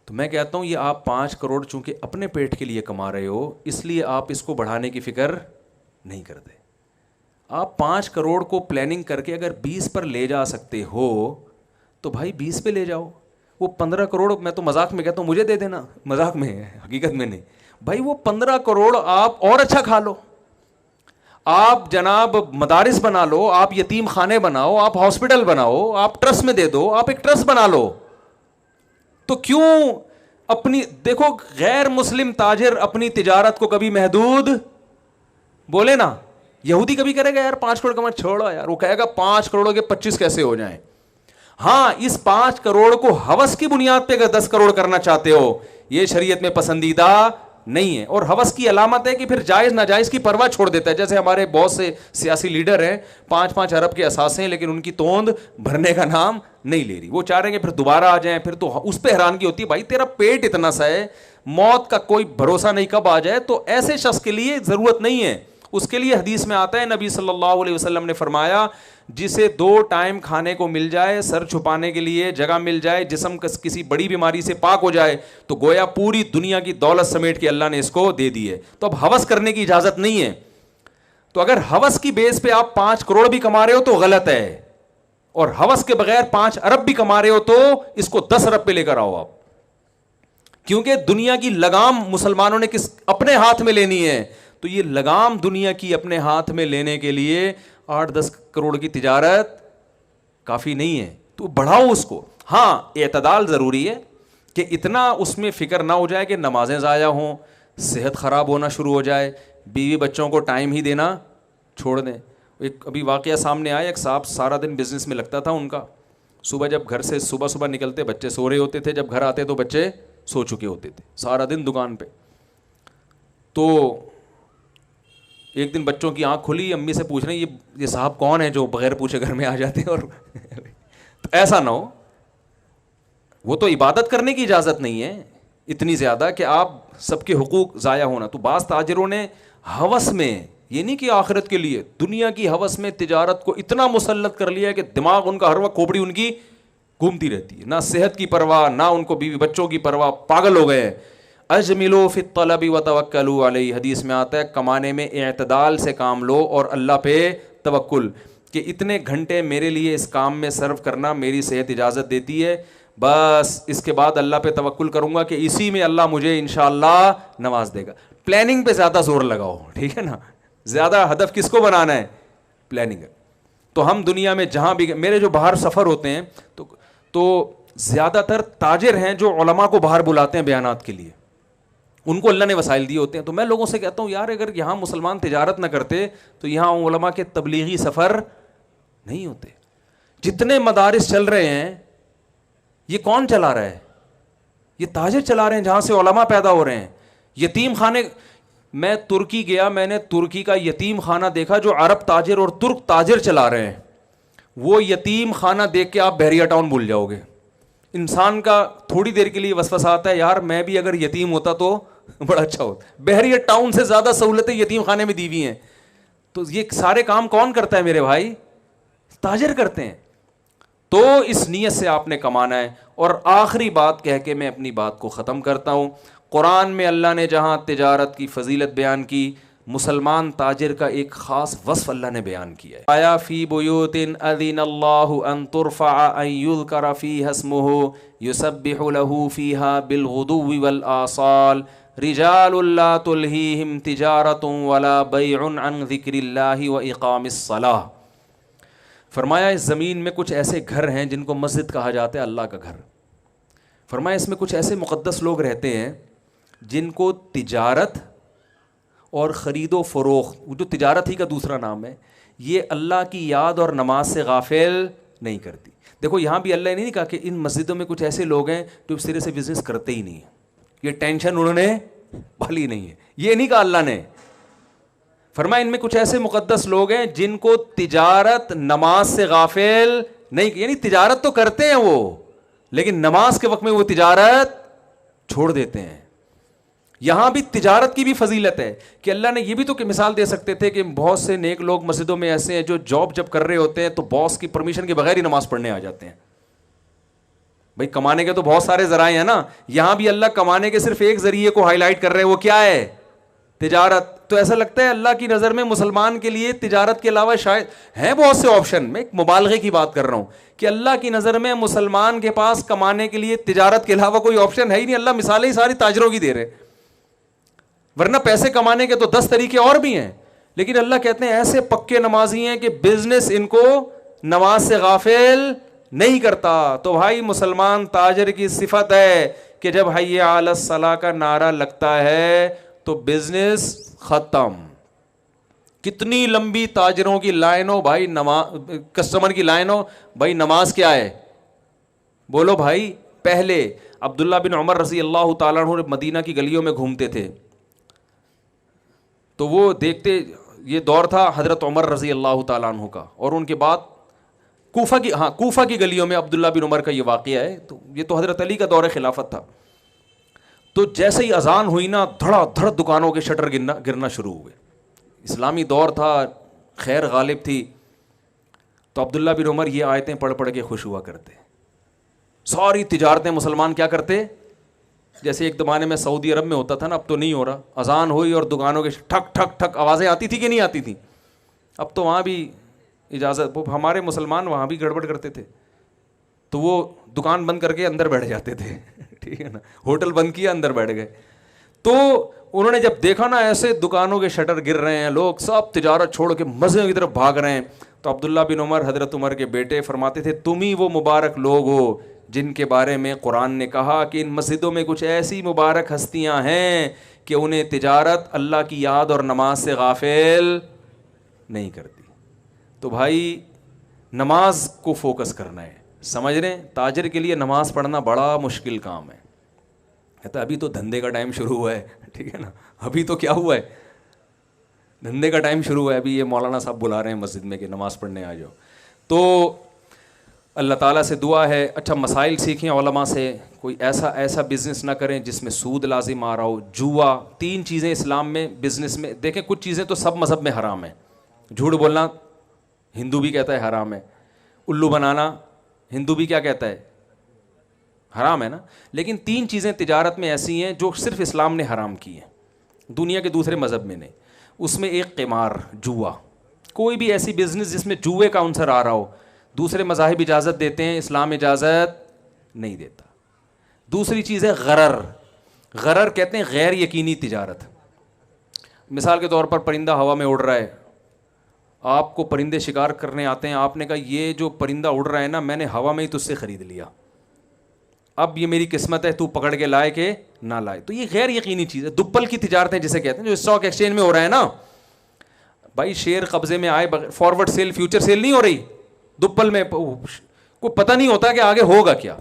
تو میں کہتا ہوں یہ آپ 5 کروڑ چونکہ اپنے پیٹ کے لیے کما رہے ہو, اس لیے آپ اس کو بڑھانے کی فکر نہیں کرتے. آپ 5 کروڑ کو پلاننگ کر کے اگر 20 پر لے جا سکتے ہو تو بھائی 20 پہ لے جاؤ. وہ 15 کروڑ میں تو مذاق میں کہتا ہوں مجھے دے دینا, مذاق میں ہے, حقیقت میں نہیں بھائی. وہ 15 کروڑ آپ اور اچھا کھا لو, آپ جناب مدارس بنا لو, آپ یتیم خانے بناؤ, آپ ہاسپٹل بناؤ, آپ ٹرسٹ میں دے دو, آپ ایک ٹرسٹ بنا لو. تو کیوں اپنی دیکھو غیر مسلم تاجر اپنی تجارت کو کبھی محدود بولے نا, یہودی کبھی کرے گا یار 5 کروڑ کما, چھوڑو یار, وہ کہے گا 5 کروڑوں کے 25 کیسے ہو جائیں. ہاں اس 5 کروڑ کو ہوس کی بنیاد پہ اگر 10 کروڑ کرنا چاہتے ہو, یہ شریعت میں پسندیدہ نہیں ہے. اور ہوس کی علامت ہے کہ پھر جائز ناجائز کی پرواہ چھوڑ دیتا ہے. جیسے ہمارے بہت سے سیاسی لیڈر ہیں 5-5 ارب کے اثاثے ہیں, لیکن ان کی توند بھرنے کا نام نہیں لے رہی. وہ چاہ رہے ہیں کہ پھر دوبارہ آ جائیں, پھر تو اس پہ حیرانگی ہوتی ہے بھائی تیرا پیٹ اتنا سا ہے, موت کا کوئی بھروسہ نہیں کب آ جائے. تو ایسے شخص کے لیے ضرورت نہیں ہے. اس کے لیے حدیث میں آتا ہے نبی صلی اللہ علیہ وسلم نے فرمایا جسے 2 ٹائم کھانے کو مل جائے, سر چھپانے کے لیے جگہ مل جائے, جسم کسی بڑی بیماری سے پاک ہو جائے, تو گویا پوری دنیا کی دولت سمیٹ کے اللہ نے اس کو دے دی ہے. تو اب ہوس کرنے کی اجازت نہیں ہے. تو اگر ہوس کی بیس پہ آپ 5 کروڑ بھی کما رہے ہو تو غلط ہے, اور ہوس کے بغیر 5 ارب بھی کما رہے ہو تو اس کو 10 ارب پہ لے کر آؤ آپ. کیونکہ دنیا کی لگام مسلمانوں نے اپنے ہاتھ میں لینی ہے. تو یہ لگام دنیا کی اپنے ہاتھ میں لینے کے لیے 8-10 کروڑ کی تجارت کافی نہیں ہے. تو بڑھاؤ اس کو. ہاں اعتدال ضروری ہے کہ اتنا اس میں فکر نہ ہو جائے کہ نمازیں ضائع ہوں, صحت خراب ہونا شروع ہو جائے, بیوی بچوں کو ٹائم ہی دینا چھوڑ دیں. ایک ابھی واقعہ سامنے آیا, ایک صاحب سارا دن بزنس میں لگتا تھا ان کا, صبح جب گھر سے صبح نکلتے بچے سو رہے ہوتے تھے, جب گھر آتے تو بچے سو چکے ہوتے تھے, سارا دن دکان پہ. تو ایک دن بچوں کی آنکھ کھلی, امی سے پوچھ رہے ہیں یہ صاحب کون ہے جو بغیر پوچھے گھر میں آ جاتے ہیں. اور ایسا نہ ہو, وہ تو عبادت کرنے کی اجازت نہیں ہے اتنی زیادہ کہ آپ سب کے حقوق ضائع ہونا. تو بعض تاجروں نے ہوس میں, یہ نہیں کہ آخرت کے لیے, دنیا کی ہوس میں تجارت کو اتنا مسلط کر لیا کہ دماغ ان کا ہر وقت کھوپڑی ان کی گھومتی رہتی ہے, نہ صحت کی پرواہ نہ ان کو بیوی بچوں کی پرواہ, پاگل ہو گئے. اجملوا فی الطلب وتوکلوا علیہ, حدیث میں آتا ہے کمانے میں اعتدال سے کام لو اور اللہ پہ توکل, کہ اتنے گھنٹے میرے لیے اس کام میں صرف کرنا میری صحت اجازت دیتی ہے, بس اس کے بعد اللہ پہ توکل کروں گا کہ اسی میں اللہ مجھے انشاءاللہ نواز دے گا. پلاننگ پہ زیادہ زور لگاؤ, ٹھیک ہے نا, زیادہ ہدف کس کو بنانا ہے؟ پلاننگ. تو ہم دنیا میں جہاں بھی, میرے جو باہر سفر ہوتے ہیں تو زیادہ تر تاجر ہیں جو علماء کو باہر بلاتے ہیں بیانات کے لیے, ان کو اللہ نے وسائل دیے ہوتے ہیں. تو میں لوگوں سے کہتا ہوں یار اگر یہاں مسلمان تجارت نہ کرتے تو یہاں علماء کے تبلیغی سفر نہیں ہوتے. جتنے مدارس چل رہے ہیں یہ کون چلا رہا ہے؟ یہ تاجر چلا رہے ہیں, جہاں سے علماء پیدا ہو رہے ہیں. یتیم خانے, میں ترکی گیا, میں نے ترکی کا یتیم خانہ دیکھا جو عرب تاجر اور ترک تاجر چلا رہے ہیں. وہ یتیم خانہ دیکھ کے آپ بحریہ ٹاؤن بھول جاؤ گے. انسان کا تھوڑی دیر کے لیے وسوسہ آتا ہے یار میں بھی اگر یتیم ہوتا تو بڑا اچھا ہوتا. بحریہ ٹاؤن سے زیادہ سہولتیں یتیم خانے میں دی ہوئی ہیں. تو یہ سارے کام کون کرتا ہے میرے بھائی؟ تاجر کرتے ہیں. تو اس نیت سے آپ نے کمانا ہے. اور آخری بات کہہ کے میں اپنی بات کو ختم کرتا ہوں. قرآن میں اللہ نے جہاں تجارت کی فضیلت بیان کی مسلمان تاجر کا ایک خاص وصف اللہ نے بیان کیا ہے. آیا فی بیوت اذن اللہ ان ترفع ان یذکر فیہا اسمہ یسبح لہ فیہا بالغدو والآصال رجال لا تلہیہم تجارت ولا بیع عن ذکر اللہ واقام الصلاۃ. فرمایا اس زمین میں کچھ ایسے گھر ہیں جن کو مسجد کہا جاتا ہے، اللہ کا گھر. فرمایا اس میں کچھ ایسے مقدس لوگ رہتے ہیں جن کو تجارت اور خرید و فروخت، جو تجارت ہی کا دوسرا نام ہے، یہ اللہ کی یاد اور نماز سے غافل نہیں کرتی. دیکھو یہاں بھی اللہ نے نہیں کہا کہ ان مسجدوں میں کچھ ایسے لوگ ہیں جو سرے سے بزنس کرتے ہی نہیں ہیں، یہ ٹینشن انہوں نے پالی نہیں ہے، یہ نہیں کہا اللہ نے. فرمایا ان میں کچھ ایسے مقدس لوگ ہیں جن کو تجارت نماز سے غافل نہیں، یعنی تجارت تو کرتے ہیں وہ، لیکن نماز کے وقت میں وہ تجارت چھوڑ دیتے ہیں. یہاں بھی تجارت کی بھی فضیلت ہے کہ اللہ نے یہ بھی تو کہ مثال دے سکتے تھے کہ بہت سے نیک لوگ مسجدوں میں ایسے ہیں جو جاب جب کر رہے ہوتے ہیں تو باس کی پرمیشن کے بغیر ہی نماز پڑھنے آ جاتے ہیں. بھائی کمانے کے تو بہت سارے ذرائع ہیں نا، یہاں بھی اللہ کمانے کے صرف ایک ذریعے کو ہائی لائٹ کر رہے ہیں، وہ کیا ہے؟ تجارت. تو ایسا لگتا ہے اللہ کی نظر میں مسلمان کے لیے تجارت کے علاوہ شاید ہیں بہت سے آپشن. میں ایک مبالغے کی بات کر رہا ہوں کہ اللہ کی نظر میں مسلمان کے پاس کمانے کے لیے تجارت کے علاوہ کوئی آپشن ہے ہی نہیں. اللہ مثالیں ہی ساری تاجروں کی دے رہے، ورنہ پیسے کمانے کے تو 10 طریقے اور بھی ہیں، لیکن اللہ کہتے ہیں ایسے پکے نمازی ہیں کہ بزنس ان کو نماز سے غافل نہیں کرتا. تو بھائی مسلمان تاجر کی صفت ہے کہ جب حی علی الصلاۃ کا نعرہ لگتا ہے تو بزنس ختم. کتنی لمبی تاجروں کی لائن ہو بھائی، کسٹمر کی لائن ہو بھائی، نماز کیا ہے؟ بولو بھائی. پہلے عبداللہ بن عمر رضی اللہ تعالیٰ عنہ مدینہ کی گلیوں میں گھومتے تھے تو وہ دیکھتے، یہ دور تھا حضرت عمر رضی اللہ تعالیٰ عنہ کا، اور ان کے بعد کوفہ کی گلیوں میں عبداللہ بن عمر کا یہ واقعہ ہے. تو یہ تو حضرت علی کا دور خلافت تھا. تو جیسے ہی اذان ہوئی نا دھڑا دھڑ دکانوں کے شٹر گرنا شروع ہوئے. اسلامی دور تھا، خیر غالب تھی. تو عبداللہ بن عمر یہ آیتیں پڑھ پڑھ کے خوش ہوا کرتے. ساری تجارتیں مسلمان کیا کرتے، جیسے ایک زمانے میں سعودی عرب میں ہوتا تھا نا، اب تو نہیں ہو رہا. اذان ہوئی اور دکانوں کے ٹھک ٹھک ٹھک آوازیں آتی تھی کہ نہیں آتی تھی؟ اب تو وہاں بھی اجازت، ہمارے مسلمان وہاں بھی گڑبڑ کرتے تھے تو وہ دکان بند کر کے اندر بیٹھ جاتے تھے، ٹھیک ہے نا، ہوٹل بند کیا اندر بیٹھ گئے. تو انہوں نے جب دیکھا نا ایسے دکانوں کے شٹر گر رہے ہیں، لوگ سب تجارت چھوڑ کے مزے کی طرف بھاگ رہے ہیں، تو عبداللہ بن عمر حضرت عمر کے بیٹے فرماتے تھے تم ہی وہ مبارک لوگ ہو جن کے بارے میں قرآن نے کہا کہ ان مسجدوں میں کچھ ایسی مبارک ہستیاں ہیں کہ انہیں تجارت اللہ کی یاد اور نماز سے غافل نہیں کرتی. تو بھائی نماز کو فوکس کرنا ہے، سمجھ رہے ہیں؟ تاجر کے لیے نماز پڑھنا بڑا مشکل کام ہے. کہتا ابھی تو دھندے کا ٹائم شروع ہوا ہے، ٹھیک ہے نا، ابھی تو کیا ہوا ہے، دھندے کا ٹائم شروع ہوا ہے. ابھی یہ مولانا صاحب بلا رہے ہیں مسجد میں کہ نماز پڑھنے آ جاؤ. تو اللہ تعالیٰ سے دعا ہے اچھا مسائل سیکھیں علماء سے، کوئی ایسا بزنس نہ کریں جس میں سود لازم آ رہا ہو. جوا، 3 چیزیں اسلام میں بزنس میں، دیکھیں کچھ چیزیں تو سب مذہب میں حرام ہیں. جھوٹ بولنا ہندو بھی کہتا ہے حرام ہے، الو بنانا ہندو بھی کیا کہتا ہے، حرام ہے نا. لیکن 3 چیزیں تجارت میں ایسی ہیں جو صرف اسلام نے حرام کی ہیں، دنیا کے دوسرے مذہب میں نہیں. اس میں ایک قمار، جوا، کوئی بھی ایسی بزنس جس میں جوئے کا عنصر آ رہا ہو. دوسرے مذاہب اجازت دیتے ہیں، اسلام اجازت نہیں دیتا. دوسری چیز ہے غرر. غرر کہتے ہیں غیر یقینی تجارت. مثال کے طور پر پرندہ ہوا میں اڑ رہا ہے، آپ کو پرندے شکار کرنے آتے ہیں، آپ نے کہا یہ جو پرندہ اڑ رہا ہے نا میں نے ہوا میں ہی تجھ سے خرید لیا، اب یہ میری قسمت ہے تو پکڑ کے لائے کہ نہ لائے. تو یہ غیر یقینی چیز ہے. دپل کی تجارتیں جسے کہتے ہیں جو اسٹاک ایکسچینج میں ہو رہا ہے نا، بھائی شیئر قبضے میں آئے، فارورڈ سیل فیوچر سیل نہیں ہو رہی دپل میں، کوئی پتہ نہیں ہوتا کہ آگے ہوگا کیا.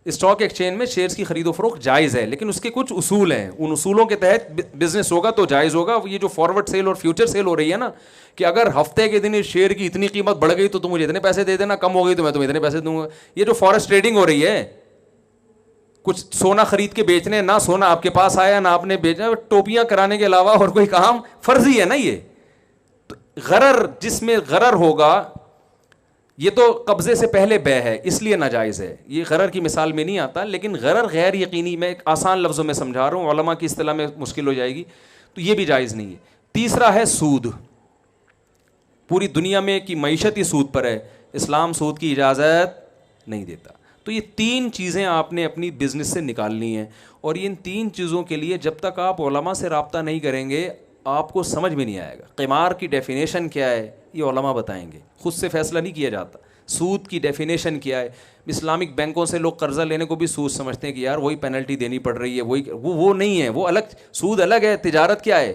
اسٹاک ایکسچینج میں شیئرز کی خرید و فروخت جائز ہے، لیکن اس کے کچھ اصول ہیں، ان اصولوں کے تحت بزنس ہوگا تو جائز ہوگا. یہ جو فارورڈ سیل اور فیوچر سیل ہو رہی ہے نا، کہ اگر ہفتے کے دن شیئر کی اتنی قیمت بڑھ گئی تو تم مجھے اتنے پیسے دے دینا، کم ہو گئی تو میں تمہیں اتنے پیسے دوں گا. یہ جو فورکس ٹریڈنگ ہو رہی ہے، کچھ سونا خرید کے بیچنے، نہ سونا آپ کے پاس آیا نہ آپ نے بیچا، ٹوپیاں کرانے کے علاوہ اور کوئی کام فرضی ہے نا. یہ غرر، جس میں غرر ہوگا یہ تو قبضے سے پہلے بے ہے اس لیے ناجائز ہے. یہ غرر کی مثال میں نہیں آتا، لیکن غرر غیر یقینی، میں ایک آسان لفظوں میں سمجھا رہا ہوں، علماء کی اصطلاح میں مشکل ہو جائے گی، تو یہ بھی جائز نہیں ہے. تیسرا ہے سود. پوری دنیا میں کی معیشت ہی سود پر ہے, اسلام سود کی اجازت نہیں دیتا. تو یہ 3 چیزیں آپ نے اپنی بزنس سے نکالنی ہیں, اور ان 3 چیزوں کے لیے جب تک آپ علماء سے رابطہ نہیں کریں گے آپ کو سمجھ میں نہیں آئے گا. قمار کی ڈیفینیشن کیا ہے یہ علماء بتائیں گے, خود سے فیصلہ نہیں کیا جاتا. سود کی ڈیفینیشن کیا ہے, اسلامک بینکوں سے لوگ قرضہ لینے کو بھی سود سمجھتے ہیں کہ یار وہی پینلٹی دینی پڑ رہی ہے, وہی وہ نہیں ہے, وہ الگ. سود الگ ہے, تجارت کیا ہے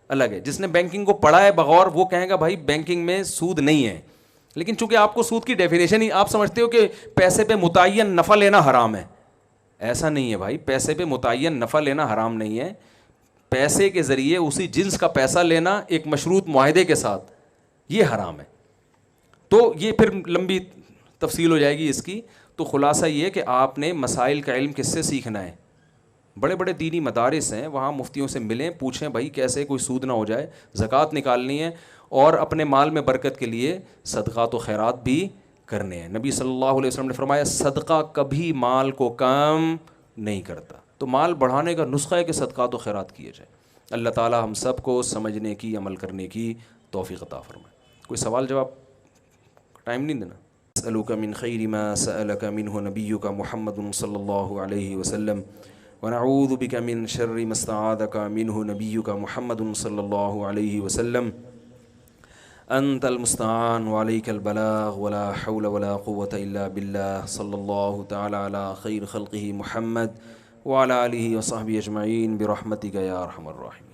الگ ہے. جس نے بینکنگ کو پڑھا ہے بغور وہ کہیں گا بھائی بینکنگ میں سود نہیں ہے. لیکن چونکہ آپ کو سود کی ڈیفینیشن ہی, آپ سمجھتے ہو کہ پیسے پہ متعین نفع لینا حرام ہے. ایسا نہیں ہے بھائی, پیسے پہ متعین نفع لینا حرام نہیں ہے. پیسے کے ذریعے اسی جنس کا پیسہ لینا ایک مشروط معاہدے کے ساتھ یہ حرام ہے. تو یہ پھر لمبی تفصیل ہو جائے گی اس کی. تو خلاصہ یہ کہ آپ نے مسائل کا علم کس سے سیکھنا ہے. بڑے بڑے دینی مدارس ہیں, وہاں مفتیوں سے ملیں, پوچھیں بھائی کیسے کوئی سود نہ ہو جائے. زکوٰۃ نکالنی ہے اور اپنے مال میں برکت کے لیے صدقات و خیرات بھی کرنے ہیں. نبی صلی اللہ علیہ وسلم نے فرمایا صدقہ کبھی مال کو کم نہیں کرتا. تو مال بڑھانے کا نسخہ ہے کہ صدقات و خیرات کیے جائے. اللہ تعالی ہم سب کو سمجھنے کی, عمل کرنے کی توفیق عطا فرمائے. کوئی سوال جواب, ٹائم نہیں دینا. اسألک من خیر ما سألک منہ نبیک محمد صلی اللہ علیہ وسلم ونعوذ بک من شر ما استعاذک منہ نبیک محمد صلی اللہ علیہ وسلم. انت المستعان وعلیک البلاغ ولا حول ولا قوة الا باللہ. صلی اللہ تعالی علی خیر خلقہ محمد وعلی آلہ وصحبہ اجمعین برحمتک یا ارحم الراحمین.